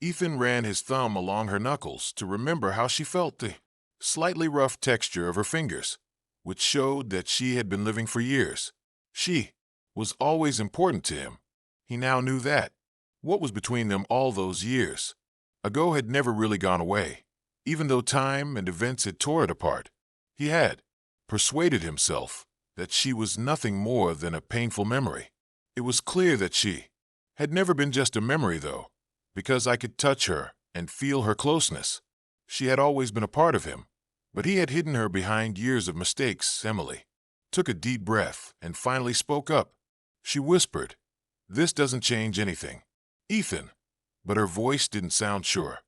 Ethan ran his thumb along her knuckles to remember how she felt the slightly rough texture of her fingers, which showed that she had been living for years. She was always important to him. He now knew that. What was between them all those years ago had never really gone away, even though time and events had tore it apart. He had persuaded himself that she was nothing more than a painful memory. It was clear that she had never been just a memory, though, because I could touch her and feel her closeness. She had always been a part of him, but he had hidden her behind years of mistakes. Emily took a deep breath and finally spoke up. She whispered, "This doesn't change anything, Ethan." But her voice didn't sound sure.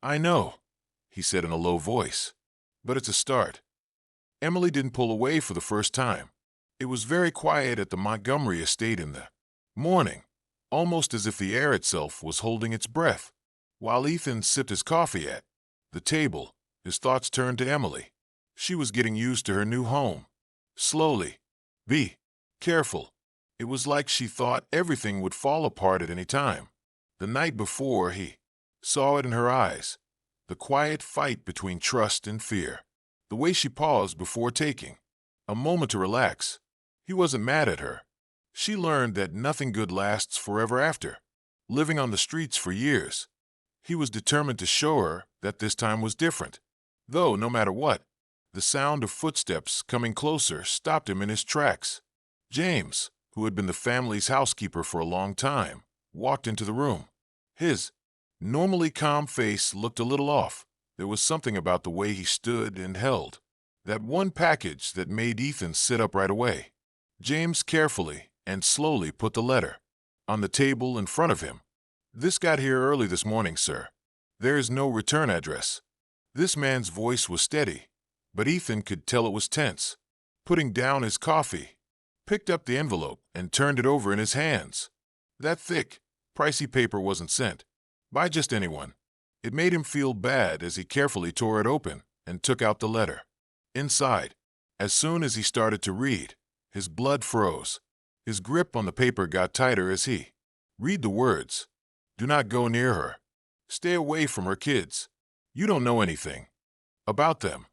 "I know," he said in a low voice, "but it's a start." Emily didn't pull away for the first time. It was very quiet at the Montgomery estate in the morning, almost as if the air itself was holding its breath. While Ethan sipped his coffee at the table, his thoughts turned to Emily. She was getting used to her new home. Slowly. Be careful. It was like she thought everything would fall apart at any time. The night before, he saw it in her eyes, the quiet fight between trust and fear, the way she paused before taking a moment to relax. He wasn't mad at her. She learned that nothing good lasts forever after living on the streets for years. He was determined to show her that this time was different. Though, no matter what, the sound of footsteps coming closer stopped him in his tracks. James, who had been the family's housekeeper for a long time, walked into the room. His normally calm face looked a little off. There was something about the way he stood and held that one package that made Ethan sit up right away. James carefully and slowly put the letter on the table in front of him. "This got here early this morning, sir. There is no return address." This man's voice was steady, but Ethan could tell it was tense. Putting down his coffee, picked up the envelope and turned it over in his hands. That thick, pricey paper wasn't sent by just anyone. It made him feel bad as he carefully tore it open and took out the letter. Inside, as soon as he started to read, his blood froze. His grip on the paper got tighter as he read the words. "Do not go near her. Stay away from her kids. You don't know anything about them."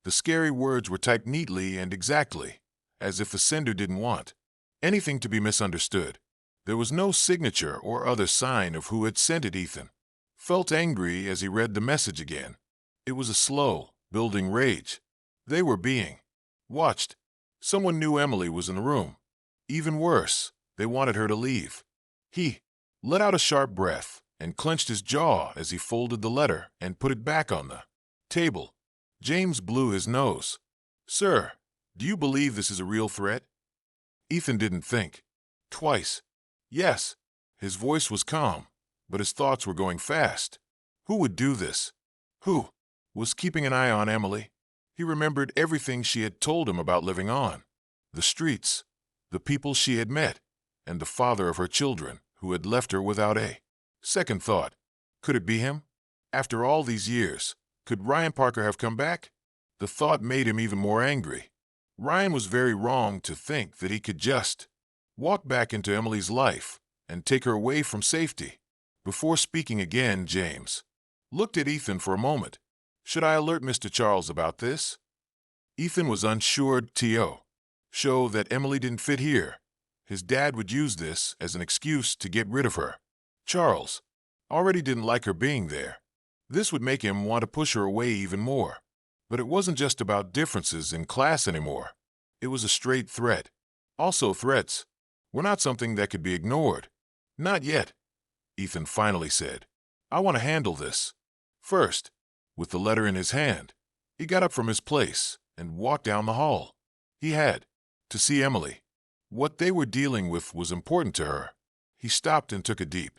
The scary words were typed neatly and exactly, as if the sender didn't want anything to be misunderstood. There was no signature or other sign of who had sent it. Ethan felt angry as he read the message again. It was a slow, building rage. They were being watched. Someone knew Emily was in the room. Even worse, they wanted her to leave. He let out a sharp breath and clenched his jaw as he folded the letter and put it back on the table. James blew his nose. "Sir, do you believe this is a real threat?" Ethan didn't think twice. Yes, his voice was calm, but his thoughts were going fast. Who would do this? Who was keeping an eye on Emily? He remembered everything she had told him about living on the streets, the people she had met, and the father of her children who had left her without a second thought. Could it be him? After all these years, could Ryan Parker have come back? The thought made him even more angry. Ryan was very wrong to think that he could just walk back into Emily's life and take her away from safety. Before speaking again, James looked at Ethan for a moment. "Should I alert Mr. Charles about this?" Ethan was unsure. To show that Emily didn't fit here. His dad would use this as an excuse to get rid of her. Charles already didn't like her being there. This would make him want to push her away even more. But it wasn't just about differences in class anymore. It was a straight threat. Also, threats were not something that could be ignored. "Not yet," Ethan finally said. "I want to handle this first." With the letter in his hand, he got up from his place and walked down the hall. He had to see Emily. What they were dealing with was important to her. He stopped and took a deep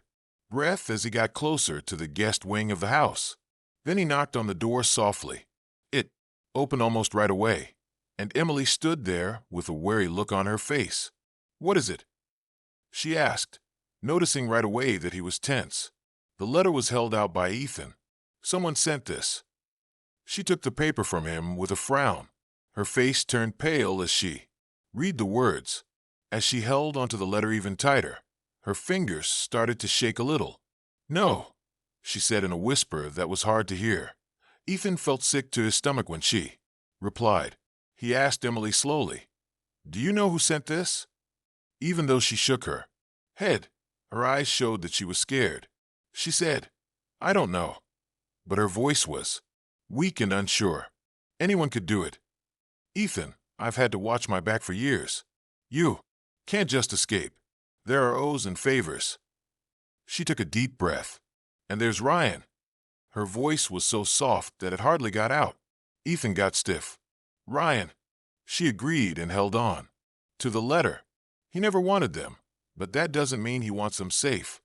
breath as he got closer to the guest wing of the house. Then he knocked on the door softly. It opened almost right away, and Emily stood there with a wary look on her face. "What is it?" she asked, noticing right away that he was tense. The letter was held out by Ethan. "Someone sent this." She took the paper from him with a frown. Her face turned pale as she read the words. As she held onto the letter even tighter, her fingers started to shake a little. "No," she said in a whisper that was hard to hear. Ethan felt sick to his stomach when she replied. He asked Emily slowly, "Do you know who sent this?" Even though she shook her head, Her eyes showed that she was scared. She said, "I don't know." But her voice was weak and unsure. "Anyone could do it. Ethan, I've had to watch my back for years. You can't just escape. There are oaths and favors." She took a deep breath. "And there's Ryan." Her voice was so soft that it hardly got out. Ethan got stiff. "Ryan." She agreed and held on. To the letter. He never wanted them, but that doesn't mean he wants them safe.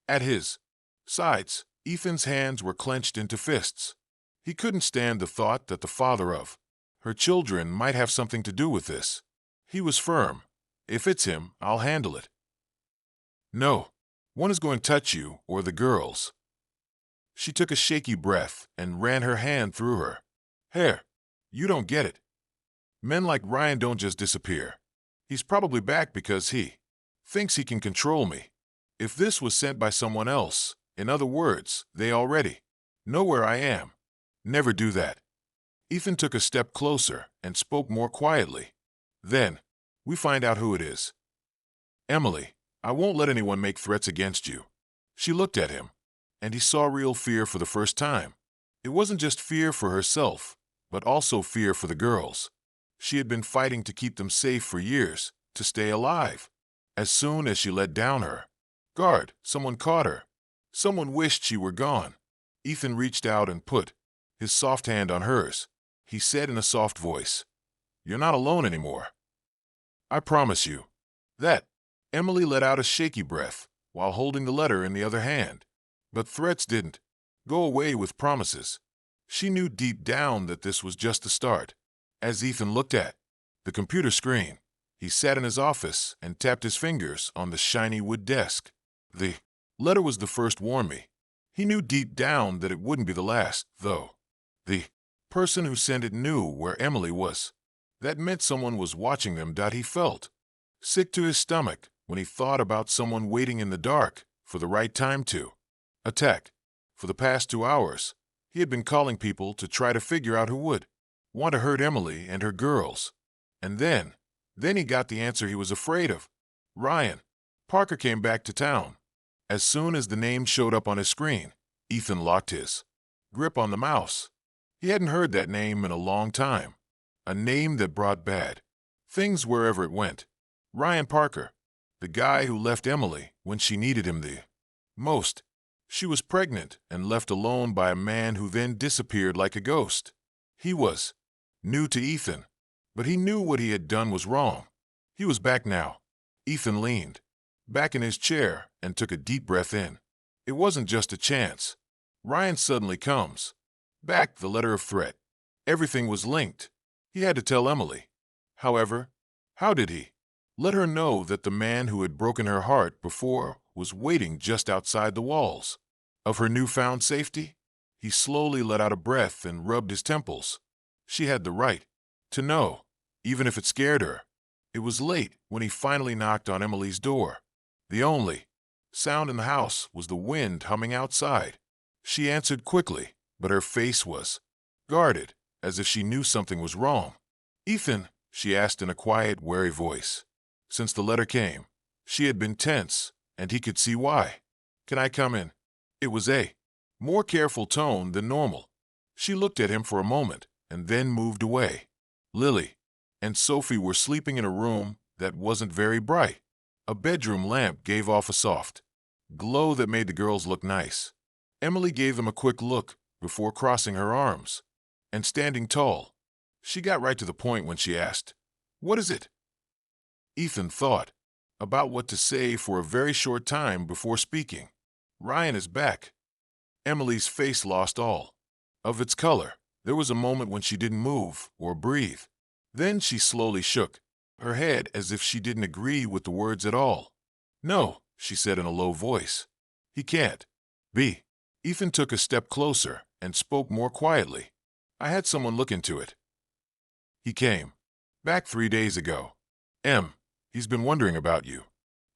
At his sides, Ethan's hands were clenched into fists. He couldn't stand the thought that the father of her children might have something to do with this. He was firm. "If it's him, I'll handle it. No one is going to touch you or the girls." She took a shaky breath and ran her hand through her hair. "You don't get it. Men like Ryan don't just disappear. He's probably back because he thinks he can control me. If this was sent by someone else, in other words, they already know where I am. Never do that." Ethan took a step closer and spoke more quietly. "Then, we find out who it is. Emily, I won't let anyone make threats against you." She looked at him, and he saw real fear for the first time. It wasn't just fear for herself, but also fear for the girls. She had been fighting to keep them safe for years, to stay alive. As soon as she let down her guard, someone caught her. Someone wished she were gone. Ethan reached out and put his soft hand on hers. He said in a soft voice, "You're not alone anymore. I promise you." That. Emily let out a shaky breath while holding the letter in the other hand. But threats didn't go away with promises. She knew deep down that this was just the start. As Ethan looked at the computer screen, he sat in his office and tapped his fingers on the shiny wood desk. The letter was the first warn me. He knew deep down that it wouldn't be the last, though. The person who sent it knew where Emily was. That meant someone was watching them. He felt sick to his stomach when he thought about someone waiting in the dark for the right time to attack. For the past 2 hours, he had been calling people to try to figure out who would want to hurt Emily and her girls. And then he got the answer he was afraid of. Ryan. Parker came back to town. As soon as the name showed up on his screen, Ethan locked his grip on the mouse. He hadn't heard that name in a long time. A name that brought bad things wherever it went. Ryan Parker. The guy who left Emily when she needed him the most. She was pregnant and left alone by a man who then disappeared like a ghost. He was new to Ethan, but he knew what he had done was wrong. He was back now. Ethan leaned back in his chair and took a deep breath in. It wasn't just a chance. Ryan suddenly comes back, the letter of threat. Everything was linked. He had to tell Emily. However, how did he let her know that the man who had broken her heart before was waiting just outside the walls of her newfound safety? He slowly let out a breath and rubbed his temples. She had the right to know, even if it scared her. It was late when he finally knocked on Emily's door. The only sound in the house was the wind humming outside. She answered quickly, but her face was guarded, as if she knew something was wrong. "Ethan," she asked in a quiet, wary voice. Since the letter came, she had been tense, and he could see why. "Can I come in?" It was a more careful tone than normal. She looked at him for a moment and then moved away. Lily and Sophie were sleeping in a room that wasn't very bright. A bedroom lamp gave off a soft glow that made the girls look nice. Emily gave them a quick look before crossing her arms and standing tall. She got right to the point when she asked, "What is it?" Ethan thought about what to say for a very short time before speaking. "Ryan is back." Emily's face lost all of its color. There was a moment when she didn't move or breathe. Then she slowly shook her head as if she didn't agree with the words at all. "No," she said in a low voice. "He can't be." Ethan took a step closer and spoke more quietly. "I had someone look into it. He came back 3 days ago. He's been wondering about you."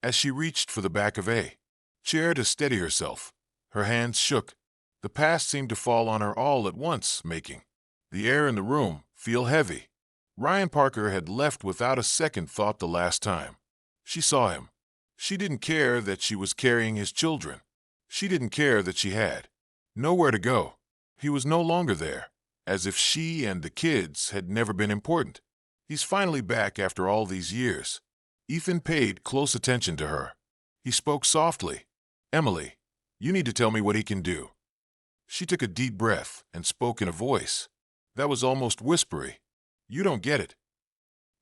As she reached for the back of a chair to steady herself, her hands shook. The past seemed to fall on her all at once, making the air in the room feel heavy. Ryan Parker had left without a second thought the last time she saw him. She didn't care that she was carrying his children. She didn't care that she had nowhere to go. He was no longer there, as if she and the kids had never been important. He's finally back after all these years. Ethan paid close attention to her. He spoke softly. Emily, you need to tell me what he can do. She took a deep breath and spoke in a voice that was almost whispery. You don't get it.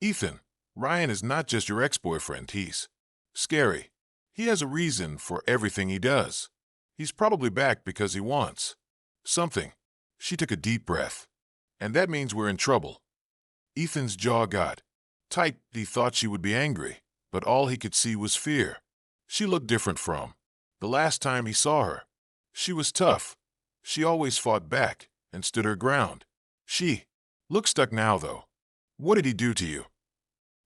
Ethan, Ryan is not just your ex-boyfriend. He's scary. He has a reason for everything he does. He's probably back because he wants something. She took a deep breath. And that means we're in trouble. Ethan's jaw got tight. He thought she would be angry, but all he could see was fear. She looked different from the last time he saw her. She was tough. She always fought back and stood her ground. She looked stuck now, though. What did he do to you?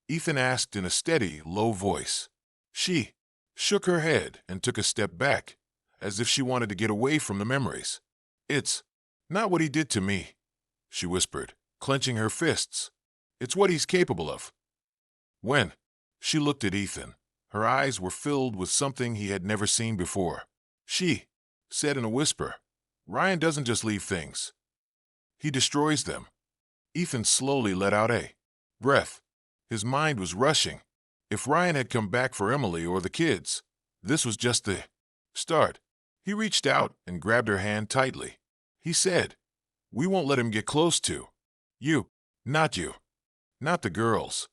Ethan asked in a steady, low voice. She shook her head and took a step back, as if she wanted to get away from the memories. It's not what he did to me, she whispered, clenching her fists. It's what he's capable of. When she looked at Ethan, her eyes were filled with something he had never seen before. She said in a whisper, Ryan doesn't just leave things. He destroys them. Ethan slowly let out a breath. His mind was rushing. If Ryan had come back for Emily or the kids, this was just the start. He reached out and grabbed her hand tightly. He said, we won't let him get close to you. Not you. Not the girls.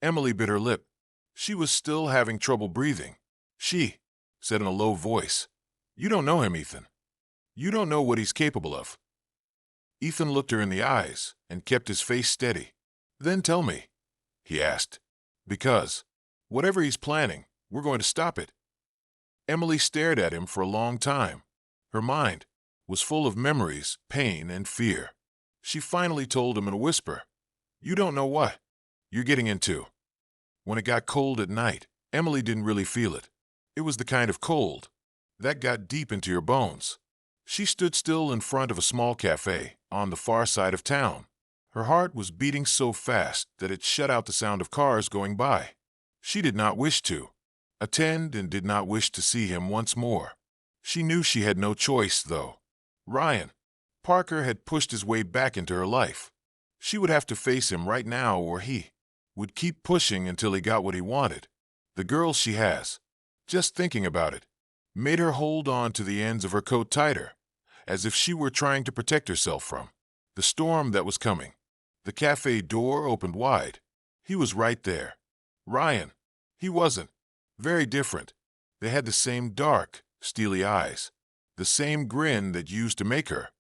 Emily bit her lip. She was still having trouble breathing. She said in a low voice, you don't know him, Ethan. You don't know what he's capable of. Ethan looked her in the eyes and kept his face steady. Then tell me, he asked, because whatever he's planning, we're going to stop it. Emily stared at him for a long time. Her mind was full of memories, pain, and fear. She finally told him in a whisper, you don't know what you're getting into. When it got cold at night, Emily didn't really feel it. It was the kind of cold that got deep into your bones. She stood still in front of a small cafe on the far side of town. Her heart was beating so fast that it shut out the sound of cars going by. She did not wish to attend and did not wish to see him once more. She knew she had no choice, though. Ryan Parker had pushed his way back into her life. She would have to face him right now, or he would keep pushing until he got what he wanted. The girl she has, just thinking about it, made her hold on to the ends of her coat tighter, as if she were trying to protect herself from the storm that was coming. The cafe door opened wide. He was right there. Ryan. He wasn't. Very different. They had the same dark, steely eyes. The same grin that used to make her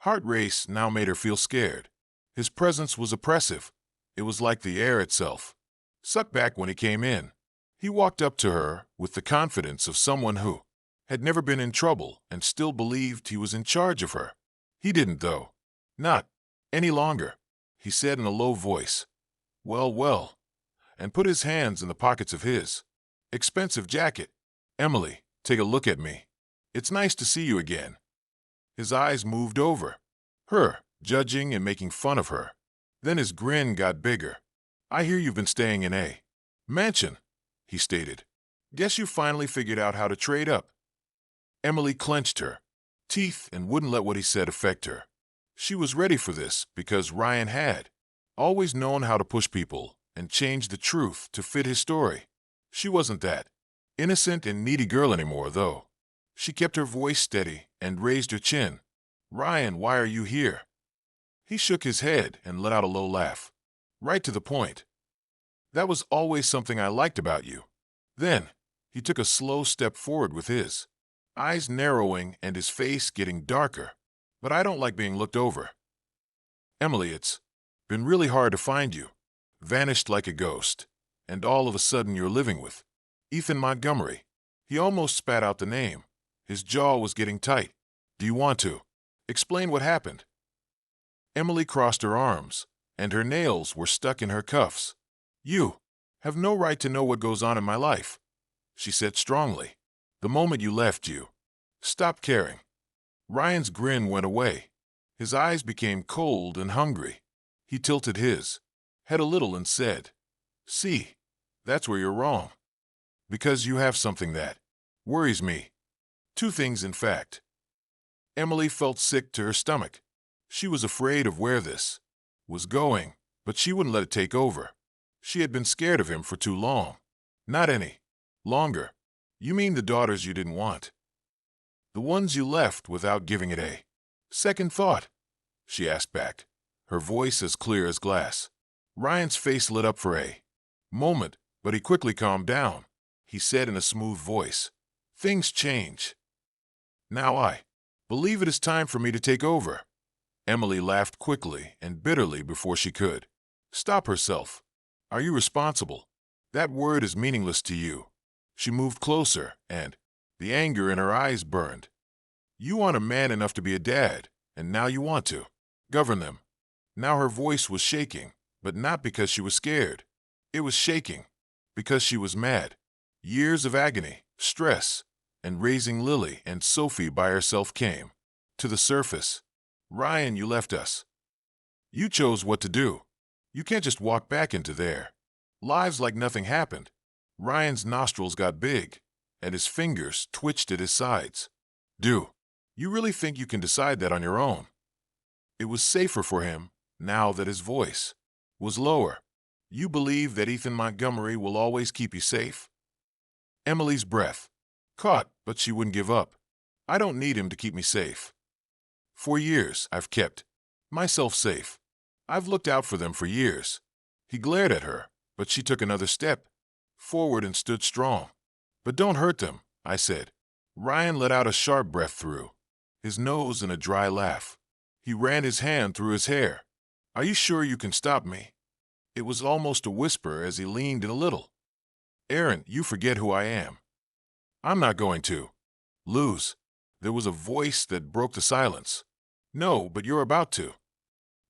heart race now made her feel scared. His presence was oppressive. It was like the air itself sucked back when he came in. He walked up to her with the confidence of someone who had never been in trouble and still believed he was in charge of her. He didn't, though. Not any longer. He said in a low voice, well, well, and put his hands in the pockets of his expensive jacket. Emily, take a look at me. It's nice to see you again. His eyes moved over her, judging and making fun of her. Then his grin got bigger. I hear you've been staying in a mansion, he stated. Guess you finally figured out how to trade up. Emily clenched her teeth and wouldn't let what he said affect her. She was ready for this because Ryan had always known how to push people and change the truth to fit his story. She wasn't that innocent and needy girl anymore, though. She kept her voice steady and raised her chin. Ryan, why are you here? He shook his head and let out a low laugh. Right to the point. That was always something I liked about you. Then he took a slow step forward with his eyes narrowing and his face getting darker. But I don't like being looked over. Emily, it's been really hard to find you. Vanished like a ghost. And all of a sudden you're living with Ethan Montgomery. He almost spat out the name. His jaw was getting tight. Do you want to explain what happened? Emily crossed her arms, and her nails were stuck in her cuffs. You have no right to know what goes on in my life, she said strongly. The moment you left, you stopped caring. Ryan's grin went away. His eyes became cold and hungry. He tilted his head a little and said, see, that's where you're wrong. Because you have something that worries me. Two things, in fact. Emily felt sick to her stomach. She was afraid of where this was going, but she wouldn't let it take over. She had been scared of him for too long. Not any longer. You mean the daughters you didn't want? The ones you left without giving it a second thought? She asked back, her voice as clear as glass. Ryan's face lit up for a moment, but he quickly calmed down. He said in a smooth voice, "Things change. Now I believe it is time for me to take over." Emily laughed quickly and bitterly before she could stop herself. "Are you responsible? That word is meaningless to you." She moved closer, and the anger in her eyes burned. "You want a man enough to be a dad, and now you want to govern them." Now her voice was shaking, but not because she was scared. It was shaking because she was mad. Years of agony, stress, and raising Lily and Sophie by herself came to the surface. "Ryan, you left us. You chose what to do. You can't just walk back into their lives like nothing happened." Ryan's nostrils got big, and his fingers twitched at his sides. "Do you really think you can decide that on your own?" It was safer for him, now that his voice was lower. "You believe that Ethan Montgomery will always keep you safe?" Emily's breath caught, but she wouldn't give up. "I don't need him to keep me safe. For years, I've kept myself safe. I've looked out for them for years." He glared at her, but she took another step forward and stood strong. "But don't hurt them," I said. Ryan let out a sharp breath through his nose in a dry laugh. He ran his hand through his hair. "Are you sure you can stop me?" It was almost a whisper as he leaned in a little. "Aaron, you forget who I am." "I'm not going to lose." There was a voice that broke the silence. "No, but you're about to."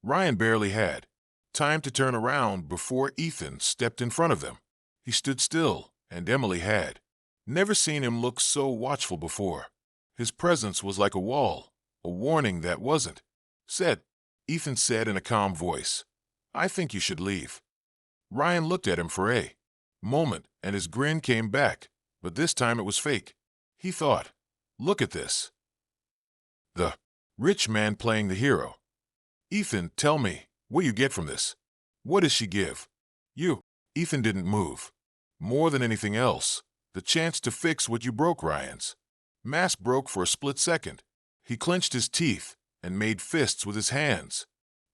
Ryan barely had time to turn around before Ethan stepped in front of them. He stood still, and Emily had never seen him look so watchful before. His presence was like a wall, a warning that wasn't said. Ethan said in a calm voice, "I think you should leave." Ryan looked at him for a moment, and his grin came back, but this time it was fake. He thought, "Look at this. The rich man playing the hero. Ethan, tell me, what you get from this? What does she give you?" Ethan didn't move. "More than anything else, the chance to fix what you broke." Ryan's mask broke for a split second. He clenched his teeth and made fists with his hands.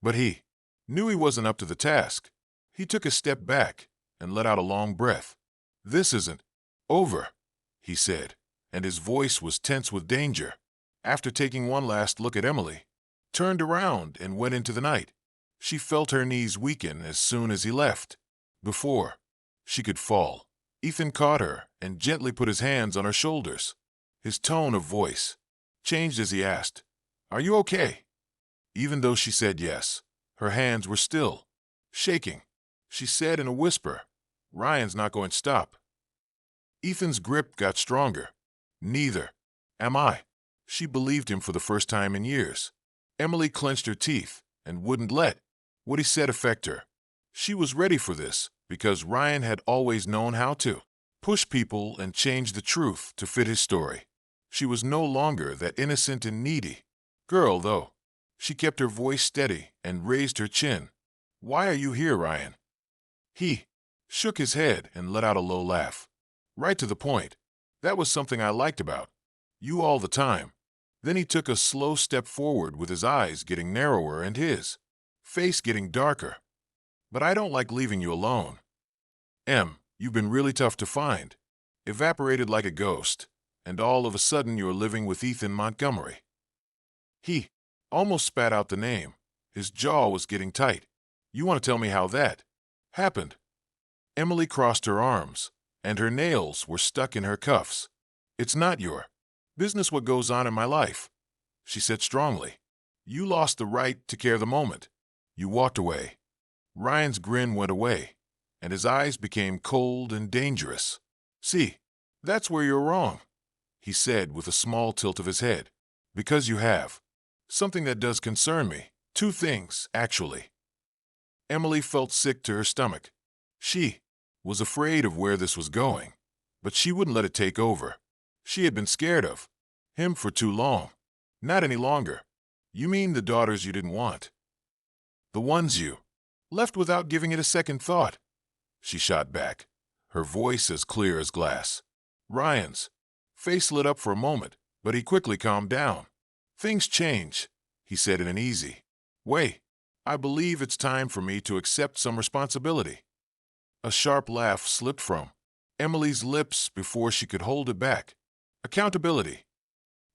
But he knew he wasn't up to the task. He took a step back and let out a long breath. "This isn't over," he said, and his voice was tense with danger. After taking one last look at Emily, turned around and went into the night. She felt her knees weaken as soon as he left. Before she could fall, Ethan caught her and gently put his hands on her shoulders. His tone of voice changed as he asked, "Are you okay?" Even though she said yes, her hands were still shaking. She said in a whisper, "Ryan's not going to stop." Ethan's grip got stronger. "Neither am I." She believed him for the first time in years. Emily clenched her teeth and wouldn't let what he said affect her. She was ready for this because Ryan had always known how to push people and change the truth to fit his story. She was no longer that innocent and needy girl, though. She kept her voice steady and raised her chin. "Why are you here, Ryan?" He shook his head and let out a low laugh. "Right to the point. That was something I liked about you all the time." Then he took a slow step forward with his eyes getting narrower and his face getting darker. "But I don't like leaving you alone. You've been really tough to find. Evaporated like a ghost, and all of a sudden you're living with Ethan Montgomery." He almost spat out the name. His jaw was getting tight. "You want to tell me how that happened?" Emily crossed her arms, and her nails were stuck in her cuffs. "It's not your business what goes on in my life," she said strongly. "You lost the right to care the moment you walked away." Ryan's grin went away, and his eyes became cold and dangerous. "See, that's where you're wrong," he said with a small tilt of his head. "Because you have something that does concern me. Two things, actually." Emily felt sick to her stomach. She was afraid of where this was going. but she wouldn't let it take over. She had been scared of him for too long. Not any longer. You mean the daughters you didn't want? The ones you left without giving it a second thought? She shot back, her voice as clear as glass. Ryan's face lit up for a moment, but he quickly calmed down. Things change, he said in an easy way. I believe it's time for me to accept some responsibility. A sharp laugh slipped from Emily's lips before she could hold it back. Accountability.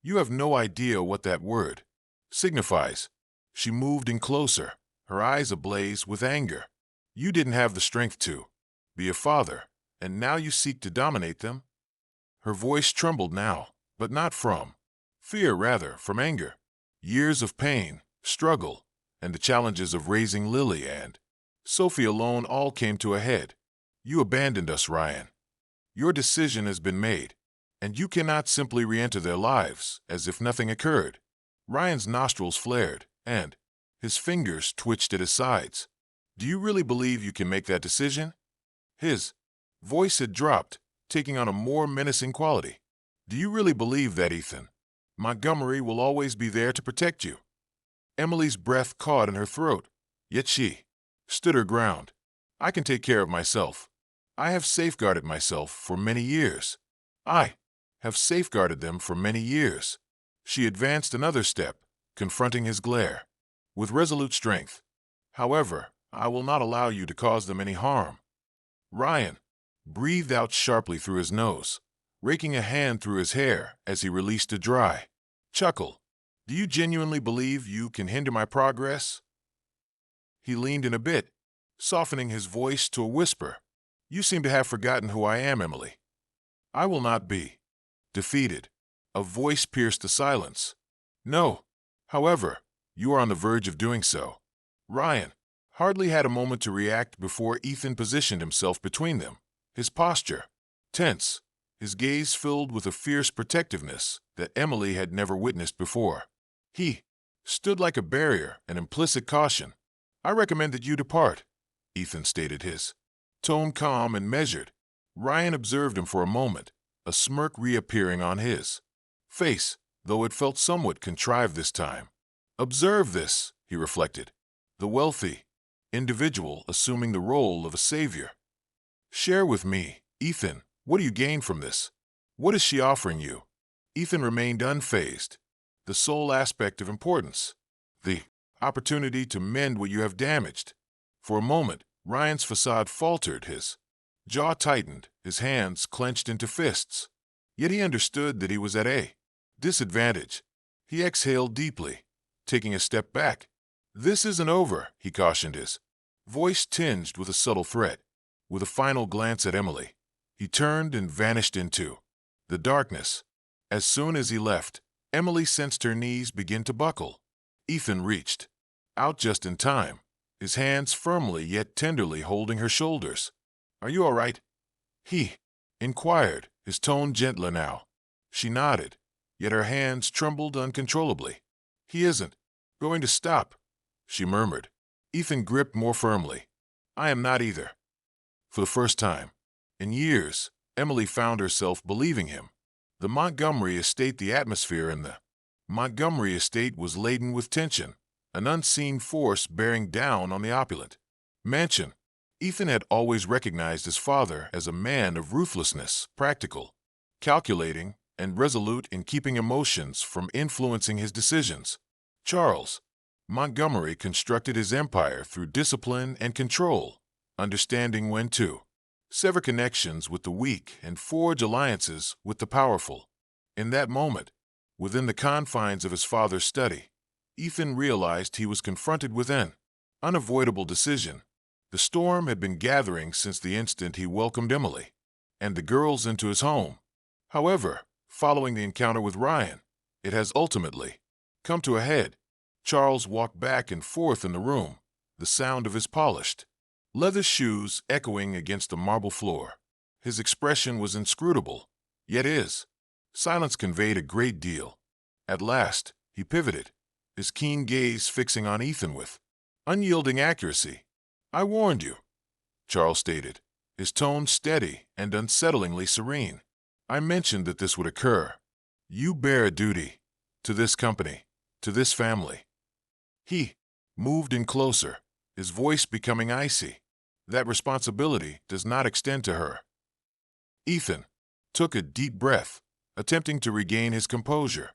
You have no idea what that word signifies. She moved in closer, her eyes ablaze with anger. You didn't have the strength to be a father, and now you seek to dominate them? Her voice trembled now, but not from fear, rather from anger. Years of pain, struggle, and the challenges of raising Lily and Sophie alone all came to a head. You abandoned us, Ryan. Your decision has been made, and you cannot simply re-enter their lives as if nothing occurred. Ryan's nostrils flared, and his fingers twitched at his sides. Do you really believe you can make that decision? His voice had dropped, taking on a more menacing quality. Do you really believe that, Ethan? Montgomery will always be there to protect you. Emily's breath caught in her throat, yet she stood her ground. I can take care of myself. I have safeguarded myself for many years. I have safeguarded them for many years. She advanced another step, confronting his glare with resolute strength. However, I will not allow you to cause them any harm. Ryan breathed out sharply through his nose, raking a hand through his hair as he released a dry chuckle. Do you genuinely believe you can hinder my progress? He leaned in a bit, softening his voice to a whisper. You seem to have forgotten who I am, Emily. I will not be defeated. A voice pierced the silence. No. However, you are on the verge of doing so. Ryan hardly had a moment to react before Ethan positioned himself between them, his posture tense, his gaze filled with a fierce protectiveness that Emily had never witnessed before. He stood like a barrier, an implicit caution. I recommend that you depart, Ethan stated, his tone calm and measured. Ryan observed him for a moment, a smirk reappearing on his face, though it felt somewhat contrived this time. Observe this, he reflected. The wealthy individual assuming the role of a savior. Share with me, Ethan, what do you gain from this? What is she offering you? Ethan remained unfazed. The sole aspect of importance. The opportunity to mend what you have damaged. For a moment, Ryan's facade faltered, his jaw tightened, his hands clenched into fists. Yet he understood that he was at a disadvantage. He exhaled deeply, taking a step back. This isn't over, he cautioned, his voice tinged with a subtle threat. With a final glance at Emily, he turned and vanished into the darkness. As soon as he left, Emily sensed her knees begin to buckle. Ethan reached out just in time, his hands firmly yet tenderly holding her shoulders. Are you all right? He inquired, his tone gentler now. She nodded, yet her hands trembled uncontrollably. He isn't going to stop, she murmured. Ethan gripped more firmly. I am not either. For the first time in years, Emily found herself believing him. The Montgomery estate, the atmosphere in the Montgomery estate was laden with tension, an unseen force bearing down on the opulent mansion. Ethan had always recognized his father as a man of ruthlessness, practical, calculating, and resolute in keeping emotions from influencing his decisions. Charles Montgomery constructed his empire through discipline and control, understanding when to sever connections with the weak and forge alliances with the powerful. In that moment, within the confines of his father's study, Ethan realized he was confronted with an unavoidable decision. The storm had been gathering since the instant he welcomed Emily and the girls into his home. However, following the encounter with Ryan, it has ultimately come to a head. Charles walked back and forth in the room, the sound of his polished leather shoes echoing against the marble floor. His expression was inscrutable, yet his silence conveyed a great deal. At last, he pivoted, his keen gaze fixing on Ethan with unyielding accuracy. I warned you, Charles stated, his tone steady and unsettlingly serene. I mentioned that this would occur. You bear a duty to this company, to this family. He moved in closer, his voice becoming icy. That responsibility does not extend to her. Ethan took a deep breath, attempting to regain his composure.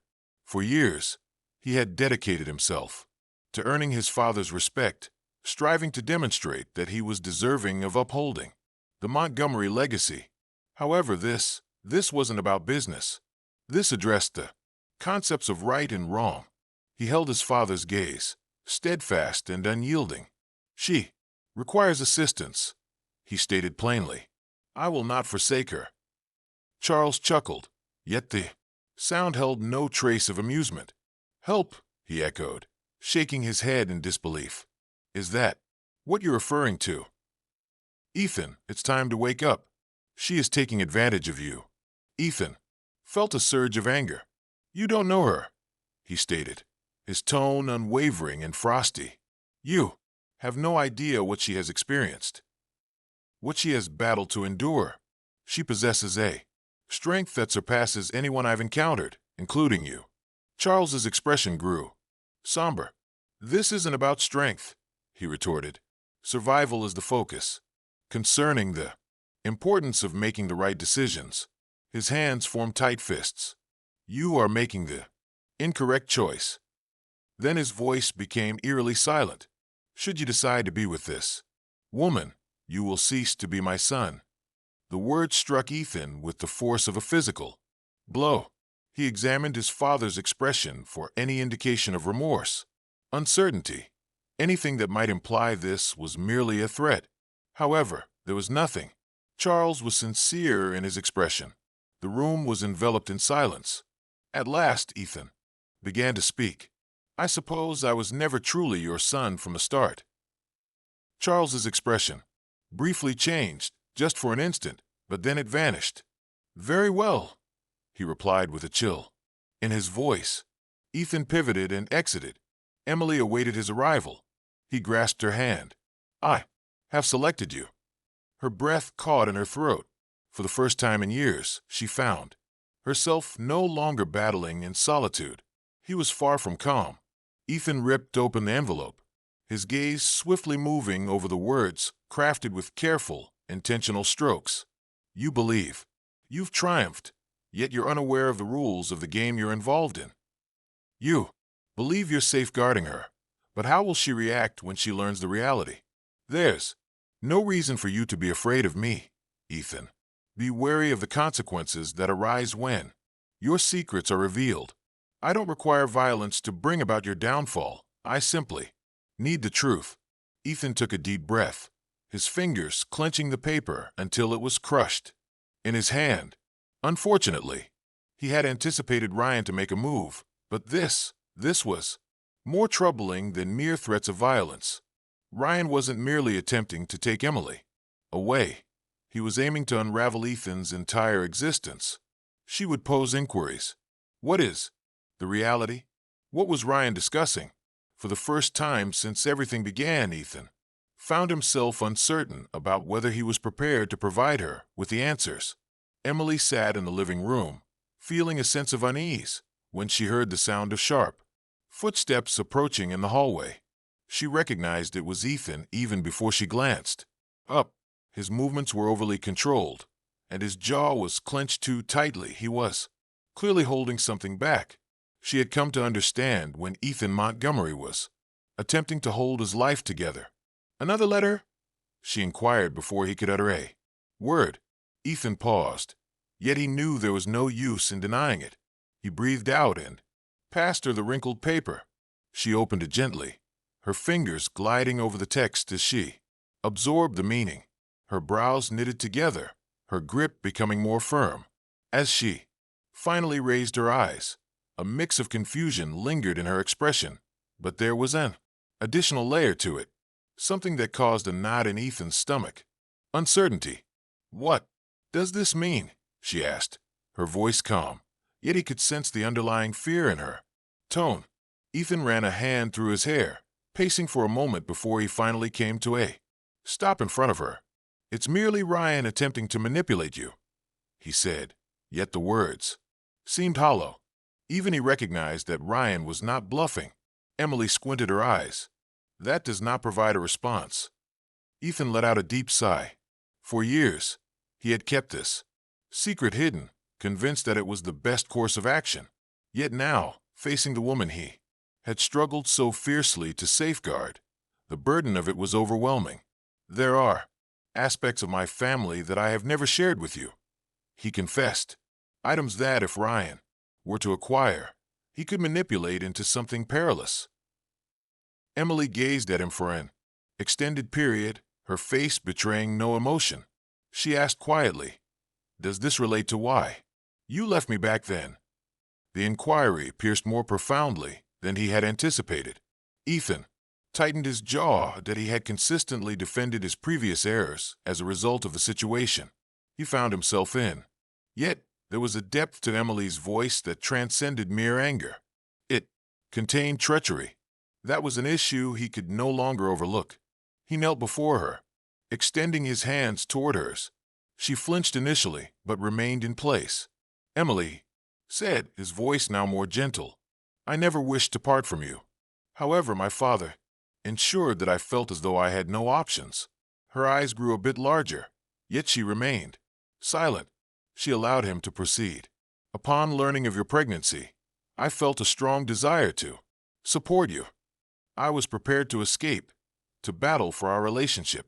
For years, he had dedicated himself to earning his father's respect, striving to demonstrate that he was deserving of upholding the Montgomery legacy. However, this wasn't about business. This addressed the concepts of right and wrong. He held his father's gaze, steadfast and unyielding. She requires assistance, he stated plainly. I will not forsake her. Charles chuckled, yet the sound held no trace of amusement. Help, he echoed, shaking his head in disbelief. Is that what you're referring to? Ethan, it's time to wake up. She is taking advantage of you. Ethan felt a surge of anger. You don't know her, he stated, his tone unwavering and frosty. You have no idea what she has experienced, what she has battled to endure. She possesses a strength that surpasses anyone I've encountered, including you. Charles's expression grew somber. This isn't about strength, he retorted. Survival is the focus. Concerning the importance of making the right decisions, his hands formed tight fists. You are making the incorrect choice. Then his voice became eerily silent. Should you decide to be with this woman, you will cease to be my son. The word struck Ethan with the force of a physical blow. He examined his father's expression for any indication of remorse, uncertainty. Anything that might imply this was merely a threat. However, there was nothing. Charles was sincere in his expression. The room was enveloped in silence. At last, Ethan began to speak. I suppose I was never truly your son from the start. Charles's expression briefly changed, just for an instant, but then it vanished. Very well, he replied with a chill in his voice. Ethan pivoted and exited. Emily awaited his arrival. He grasped her hand. I have selected you. Her breath caught in her throat. For the first time in years, she found herself no longer battling in solitude. He was far from calm. Ethan ripped open the envelope, his gaze swiftly moving over the words crafted with careful, intentional strokes. You believe you've triumphed, yet you're unaware of the rules of the game you're involved in. You believe you're safeguarding her, but how will she react when she learns the reality? There's no reason for you to be afraid of me, Ethan. Be wary of the consequences that arise when your secrets are revealed. I don't require violence to bring about your downfall. I simply need the truth. Ethan took a deep breath, his fingers clenching the paper until it was crushed in his hand. Unfortunately, he had anticipated Ryan to make a move, but this was more troubling than mere threats of violence. Ryan wasn't merely attempting to take Emily away. He was aiming to unravel Ethan's entire existence. She would pose inquiries. What is the reality? What was Ryan discussing? For the first time since everything began, Ethan found himself uncertain about whether he was prepared to provide her with the answers. Emily sat in the living room, feeling a sense of unease when she heard the sound of sharp footsteps approaching in the hallway. She recognized it was Ethan even before she glanced up. His movements were overly controlled, and his jaw was clenched too tightly. He was clearly holding something back. She had come to understand when Ethan Montgomery was attempting to hold his life together. Another letter? She inquired before he could utter a word. Ethan paused, yet he knew there was no use in denying it. He breathed out and passed her the wrinkled paper. She opened it gently, her fingers gliding over the text as she absorbed the meaning. Her brows knitted together, her grip becoming more firm. As she finally raised her eyes, a mix of confusion lingered in her expression, but there was an additional layer to it, something that caused a knot in Ethan's stomach. Uncertainty. What does this mean? She asked, her voice calm, yet he could sense the underlying fear in her tone. Ethan ran a hand through his hair, pacing for a moment before he finally came to a stop in front of her. It's merely Ryan attempting to manipulate you, he said, yet the words seemed hollow. Even he recognized that Ryan was not bluffing. Emily squinted her eyes. That does not provide a response. Ethan let out a deep sigh. For years, he had kept this secret hidden, convinced that it was the best course of action. Yet now, facing the woman he had struggled so fiercely to safeguard, the burden of it was overwhelming. There are aspects of my family that I have never shared with you, he confessed. Items that, if Ryan were to acquire, he could manipulate into something perilous. Emily gazed at him for an extended period, her face betraying no emotion. She asked quietly, "Does this relate to why you left me back then?" The inquiry pierced more profoundly than he had anticipated. Ethan tightened his jaw that he had consistently defended his previous errors as a result of the situation he found himself in. Yet, there was a depth to Emily's voice that transcended mere anger. It contained treachery. That was an issue he could no longer overlook. He knelt before her, extending his hands toward hers. She flinched initially, but remained in place. "Emily," said, his voice now more gentle, "I never wished to part from you. However, my father ensured that I felt as though I had no options." Her eyes grew a bit larger, yet she remained silent. She allowed him to proceed. "Upon learning of your pregnancy, I felt a strong desire to support you. I was prepared to escape, to battle for our relationship.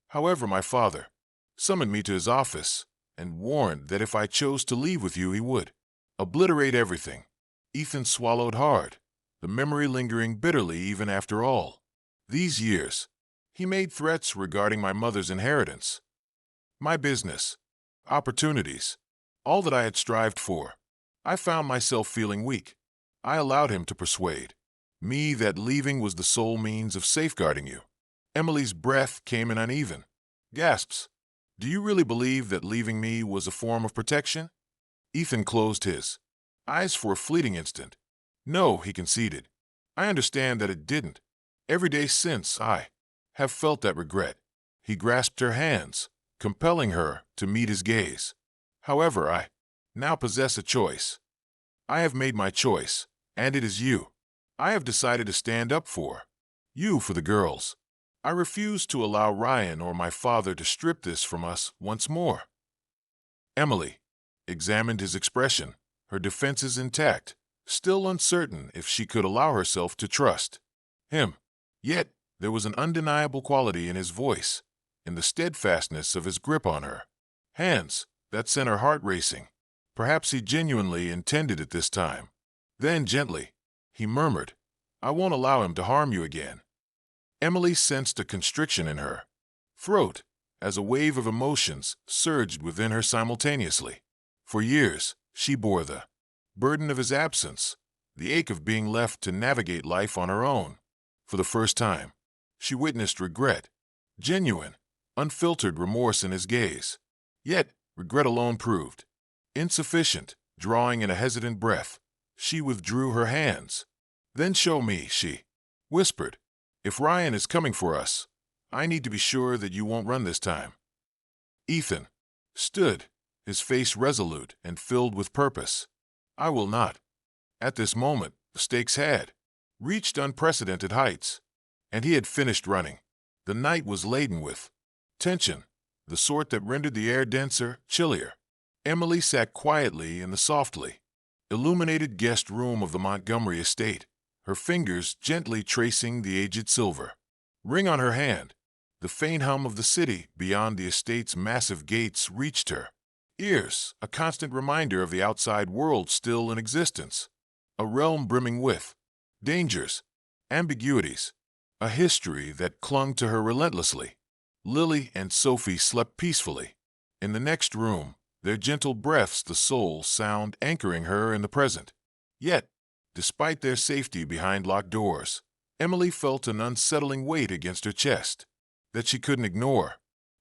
However, my father summoned me to his office and warned that if I chose to leave with you, he would obliterate everything." Ethan swallowed hard, the memory lingering bitterly even after all these years. "He made threats regarding my mother's inheritance, my business, opportunities, all that I had strived for. I found myself feeling weak. I allowed him to persuade me that leaving was the sole means of safeguarding you." Emily's breath came in uneven gasps. "Do you really believe that leaving me was a form of protection?" Ethan closed his eyes for a fleeting instant. "No," he conceded. "I understand that it didn't. Every day since, I have felt that regret." He grasped her hands, compelling her to meet his gaze. "However, I now possess a choice. I have made my choice, and it is you. I have decided to stand up for you, for the girls. I refuse to allow Ryan or my father to strip this from us once more." Emily examined his expression, her defenses intact, still uncertain if she could allow herself to trust him. Yet, there was an undeniable quality in his voice, in the steadfastness of his grip on her hands, that sent her heart racing. Perhaps he genuinely intended it this time. Then gently, he murmured, "I won't allow him to harm you again." Emily sensed a constriction in her throat as a wave of emotions surged within her simultaneously. For years, she bore the burden of his absence, the ache of being left to navigate life on her own. For the first time, she witnessed regret, genuine, unfiltered remorse in his gaze. Yet, regret alone proved insufficient. Drawing in a hesitant breath, she withdrew her hands. "Then show me," she whispered. "If Ryan is coming for us, I need to be sure that you won't run this time." Ethan stood, his face resolute and filled with purpose. "I will not." At this moment, the stakes had reached unprecedented heights, and he had finished running. The night was laden with tension, the sort that rendered the air denser, chillier. Emily sat quietly in the softly illuminated guest room of the Montgomery estate, her fingers gently tracing the aged silver ring on her hand. The faint hum of the city beyond the estate's massive gates reached her ears, a constant reminder of the outside world still in existence, a realm brimming with dangers, ambiguities, a history that clung to her relentlessly. Lily and Sophie slept peacefully. In the next room, their gentle breaths the soul sound anchoring her in the present. Yet, despite their safety behind locked doors, Emily felt an unsettling weight against her chest that she couldn't ignore.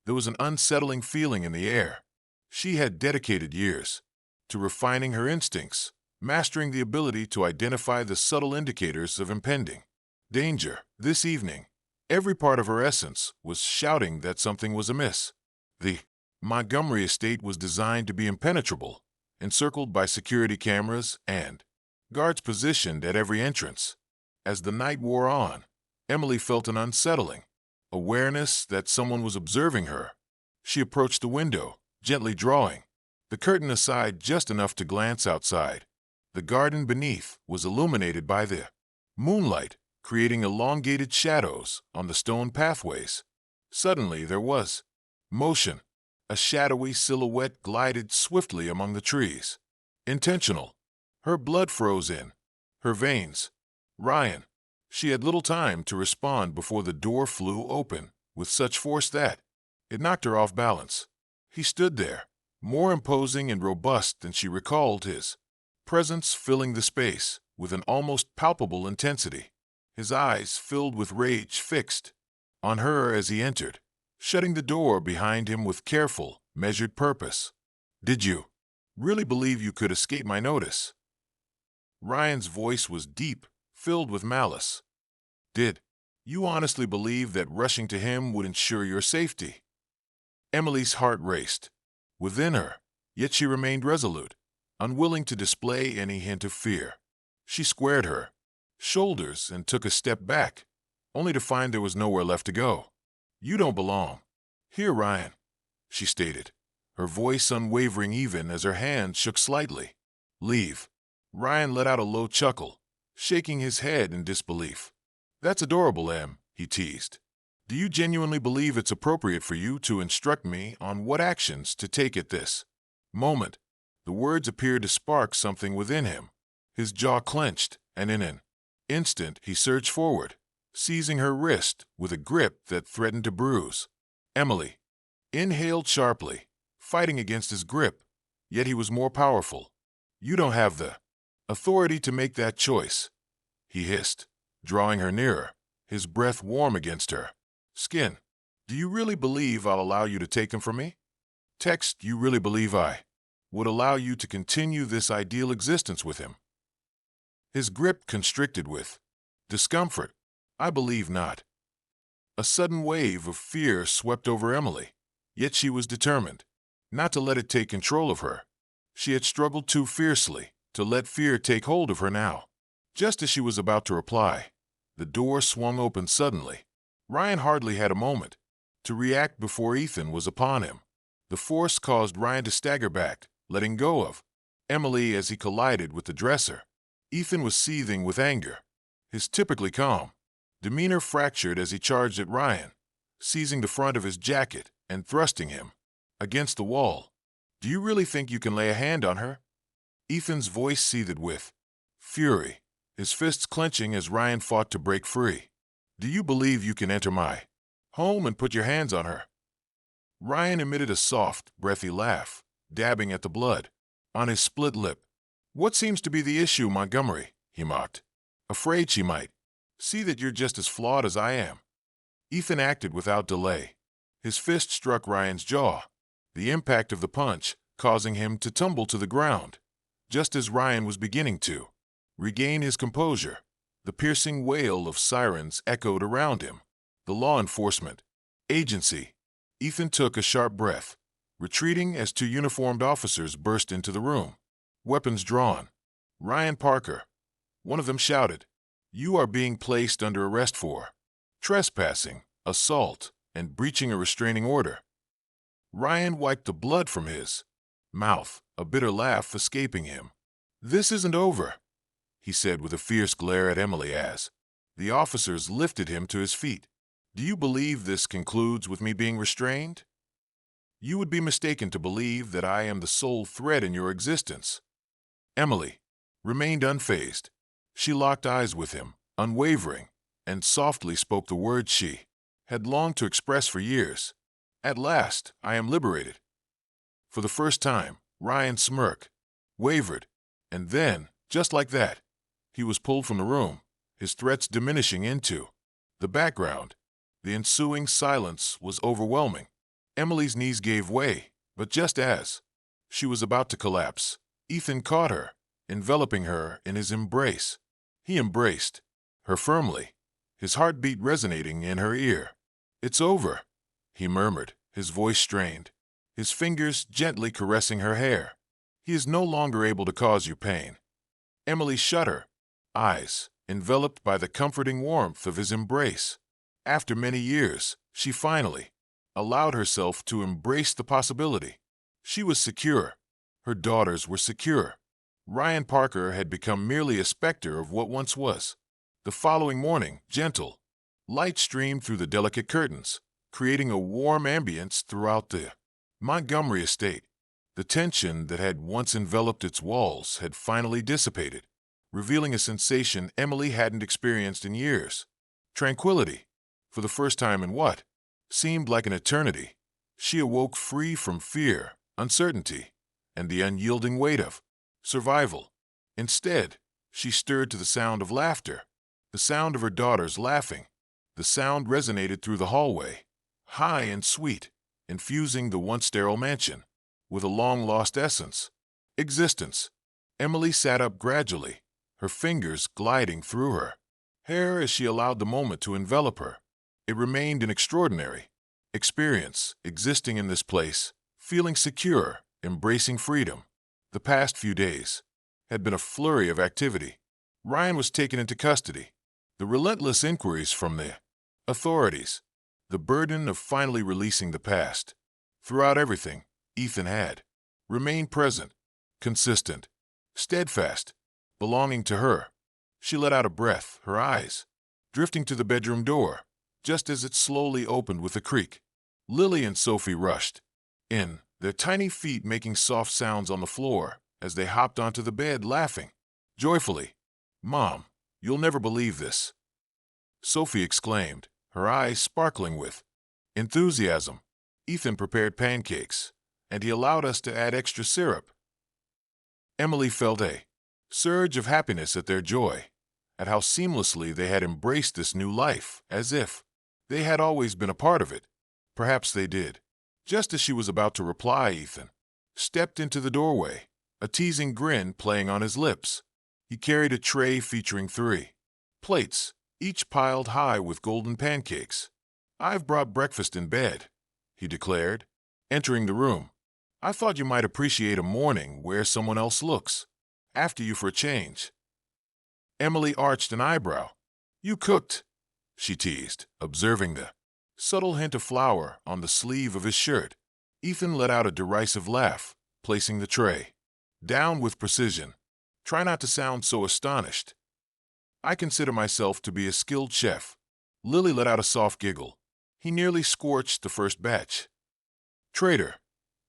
There was an unsettling feeling in the air. She had dedicated years to refining her instincts, mastering the ability to identify the subtle indicators of impending danger. This evening, every part of her essence was shouting that something was amiss. The Montgomery estate was designed to be impenetrable, encircled by security cameras and guards positioned at every entrance. As the night wore on, Emily felt an unsettling awareness that someone was observing her. She approached the window, gently drawing the curtain aside just enough to glance outside. The garden beneath was illuminated by the moonlight, creating elongated shadows on the stone pathways. Suddenly there was motion. A shadowy silhouette glided swiftly among the trees. Intentional. Her blood froze in her veins. Ryan. She had little time to respond before the door flew open with such force that it knocked her off balance. He stood there, more imposing and robust than she recalled, his presence filling the space with an almost palpable intensity. His eyes filled with rage fixed on her as he entered, shutting the door behind him with careful, measured purpose. "Did you really believe you could escape my notice?" Ryan's voice was deep, filled with malice. "Did you honestly believe that rushing to him would ensure your safety?" Emily's heart raced within her, yet she remained resolute, unwilling to display any hint of fear. She squared her shoulders and took a step back, only to find there was nowhere left to go. "You don't belong here, Ryan," she stated, her voice unwavering even as her hand shook slightly. "Leave." Ryan let out a low chuckle, shaking his head in disbelief. "That's adorable, Em," he teased. "Do you genuinely believe it's appropriate for you to instruct me on what actions to take at this moment?" The words appeared to spark something within him. His jaw clenched, and in an instant he surged forward, seizing her wrist with a grip that threatened to bruise. Emily inhaled sharply, fighting against his grip, yet he was more powerful. "You don't have the authority to make that choice," he hissed, drawing her nearer, his breath warm against her skin. "Do you really believe I'll allow you to take him from me? Text, you really believe I would allow you to continue this ideal existence with him?" His grip constricted with discomfort. "I believe not." A sudden wave of fear swept over Emily, yet she was determined not to let it take control of her. She had struggled too fiercely to let fear take hold of her now. Just as she was about to reply, the door swung open suddenly. Ryan hardly had a moment to react before Ethan was upon him. The force caused Ryan to stagger back, letting go of Emily as he collided with the dresser. Ethan was seething with anger, his typically calm demeanor fractured as he charged at Ryan, seizing the front of his jacket and thrusting him against the wall. "Do you really think you can lay a hand on her?" Ethan's voice seethed with fury, his fists clenching as Ryan fought to break free. "Do you believe you can enter my home and put your hands on her?" Ryan emitted a soft, breathy laugh, dabbing at the blood on his split lip. "What seems to be the issue, Montgomery?" he mocked. "Afraid she might see that you're just as flawed as I am." Ethan acted without delay. His fist struck Ryan's jaw, the impact of the punch causing him to tumble to the ground. Just as Ryan was beginning to regain his composure, the piercing wail of sirens echoed around him. The law enforcement agency. Ethan took a sharp breath, retreating as two uniformed officers burst into the room, weapons drawn. "Ryan Parker," one of them shouted, "you are being placed under arrest for trespassing, assault, and breaching a restraining order." Ryan wiped the blood from his mouth, a bitter laugh escaping him. "This isn't over," he said with a fierce glare at Emily as the officers lifted him to his feet. "Do you believe this concludes with me being restrained? You would be mistaken to believe that I am the sole threat in your existence." Emily remained unfazed. She locked eyes with him, unwavering, and softly spoke the words she had longed to express for years. "At last, I am liberated." For the first time, Ryan smirked, wavered, and then, just like that, he was pulled from the room, his threats diminishing into the background. The ensuing silence was overwhelming. Emily's knees gave way, but just as she was about to collapse, Ethan caught her, enveloping her in his embrace. He embraced her firmly, his heartbeat resonating in her ear. "It's over," he murmured, his voice strained, his fingers gently caressing her hair. "He is no longer able to cause you pain." Emily shut her eyes, enveloped by the comforting warmth of his embrace. After many years, she finally allowed herself to embrace the possibility. She was secure. Her daughters were secure. Ryan Parker had become merely a specter of what once was. The following morning, gentle light streamed through the delicate curtains, creating a warm ambience throughout the Montgomery estate. The tension that had once enveloped its walls had finally dissipated, revealing a sensation Emily hadn't experienced in years. Tranquility. For the first time in what seemed like an eternity, she awoke free from fear, uncertainty, and the unyielding weight of survival. Instead, she stirred to the sound of laughter, the sound of her daughters laughing. The sound resonated through the hallway, high and sweet, infusing the once sterile mansion with a long-lost essence. Existence. Emily sat up gradually, her fingers gliding through her hair as she allowed the moment to envelop her. It remained an extraordinary experience, existing in this place, feeling secure, embracing freedom. The past few days had been a flurry of activity. Ryan was taken into custody. The relentless inquiries from the authorities. The burden of finally releasing the past. Throughout everything, Ethan had remained present, consistent, steadfast, belonging to her. She let out a breath, her eyes drifting to the bedroom door, just as it slowly opened with a creak. Lily and Sophie rushed in, their tiny feet making soft sounds on the floor as they hopped onto the bed, laughing joyfully. "Mom, you'll never believe this," Sophie exclaimed, her eyes sparkling with enthusiasm. "Ethan prepared pancakes, and he allowed us to add extra syrup." Emily felt a surge of happiness at their joy, at how seamlessly they had embraced this new life, as if they had always been a part of it. Perhaps they did. Just as she was about to reply, Ethan stepped into the doorway, a teasing grin playing on his lips. He carried a tray featuring 3 plates, each piled high with golden pancakes. "I've brought breakfast in bed," he declared, entering the room. "I thought you might appreciate a morning where someone else looks after you for a change." Emily arched an eyebrow. "You cooked," she teased, observing the subtle hint of flour on the sleeve of his shirt. Ethan let out a derisive laugh, placing the tray down with precision. "Try not to sound so astonished. I consider myself to be a skilled chef." Lily let out a soft giggle. "He nearly scorched the first batch." "Traitor,"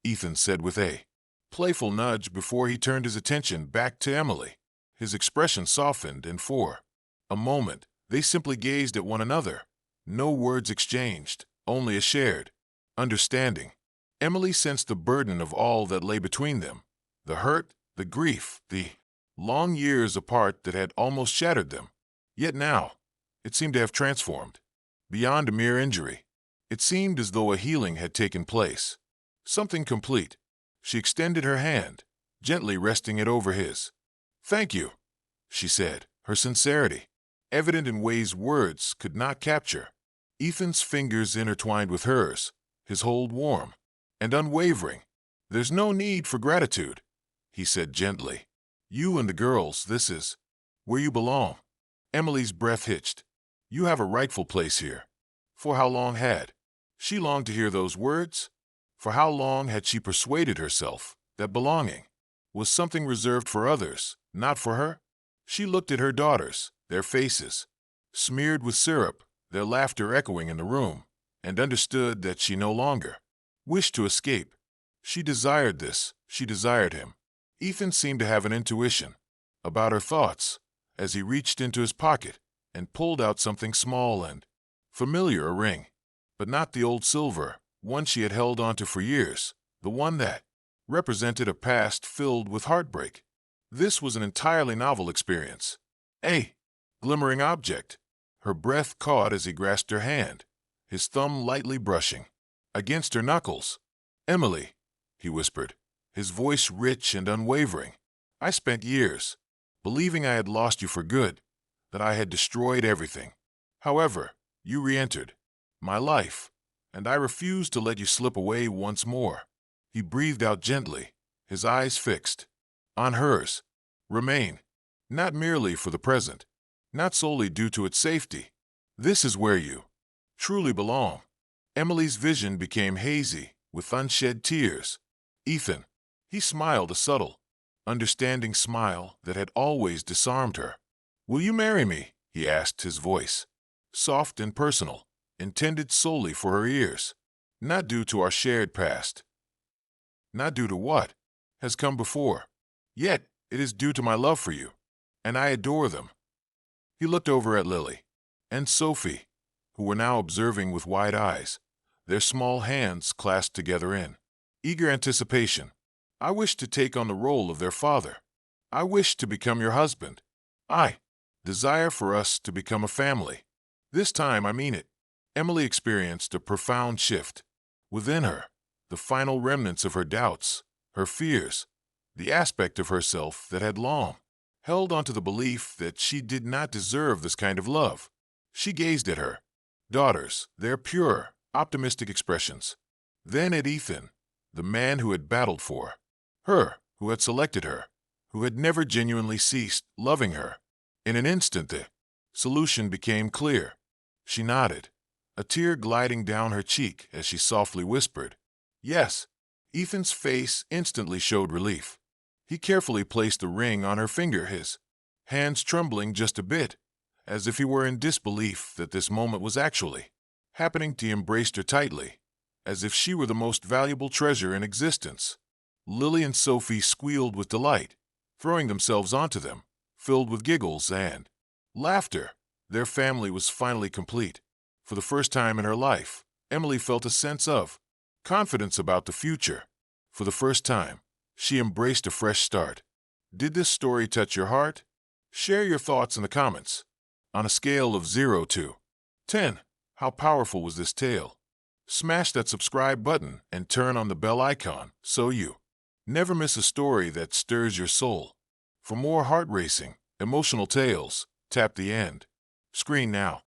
Ethan said with a playful nudge before he turned his attention back to Emily. His expression softened, and for a moment, they simply gazed at one another. No words exchanged, only a shared understanding. Emily sensed the burden of all that lay between them, the hurt, the grief, the long years apart that had almost shattered them. Yet now, it seemed to have transformed. Beyond a mere injury, it seemed as though a healing had taken place. Something complete. She extended her hand, gently resting it over his. "Thank you," she said, her sincerity evident in ways words could not capture. Ethan's fingers intertwined with hers, his hold warm and unwavering. "There's no need for gratitude," he said gently. "You and the girls, this is where you belong." Emily's breath hitched. "You have a rightful place here." For how long had she longed to hear those words? For how long had she persuaded herself that belonging was something reserved for others, not for her? She looked at her daughters, their faces smeared with syrup, their laughter echoing in the room, and understood that she no longer wished to escape. She desired this, she desired him. Ethan seemed to have an intuition about her thoughts as he reached into his pocket and pulled out something small and familiar, a ring, but not the old silver one she had held onto for years, the one that represented a past filled with heartbreak. This was an entirely novel experience. A glimmering object. Her breath caught as he grasped her hand, his thumb lightly brushing against her knuckles. "Emily," he whispered, his voice rich and unwavering. "I spent years believing I had lost you for good, that I had destroyed everything. However, you re-entered my life, and I refuse to let you slip away once more." He breathed out gently, his eyes fixed on hers. "Remain, not merely for the present, not solely due to its safety. This is where you truly belong." Emily's vision became hazy, with unshed tears. "Ethan." He smiled, a subtle, understanding smile that had always disarmed her. "Will you marry me?" he asked, his voice soft and personal, intended solely for her ears. "Not due to our shared past. Not due to what has come before. Yet it is due to my love for you, and I adore them." He looked over at Lily and Sophie, who were now observing with wide eyes, their small hands clasped together in eager anticipation. "I wish to take on the role of their father. I wish to become your husband. I desire for us to become a family. This time I mean it." Emily experienced a profound shift within her, the final remnants of her doubts, her fears, the aspect of herself that had long held onto the belief that she did not deserve this kind of love. She gazed at her daughters, their pure, optimistic expressions, then at Ethan, the man who had battled for her, who had selected her, who had never genuinely ceased loving her. In an instant, the solution became clear. She nodded, a tear gliding down her cheek as she softly whispered, "Yes." Ethan's face instantly showed relief. He carefully placed the ring on her finger, his hands trembling just a bit, as if he were in disbelief that this moment was actually happening. He embraced her tightly, as if she were the most valuable treasure in existence. Lily and Sophie squealed with delight, throwing themselves onto them, filled with giggles and laughter. Their family was finally complete. For the first time in her life, Emily felt a sense of confidence about the future. For the first time, she embraced a fresh start. Did this story touch your heart? Share your thoughts in the comments. On a scale of 0 to 10, how powerful was this tale? Smash that subscribe button and turn on the bell icon so you never miss a story that stirs your soul. For more heart-racing, emotional tales, tap the end screen now.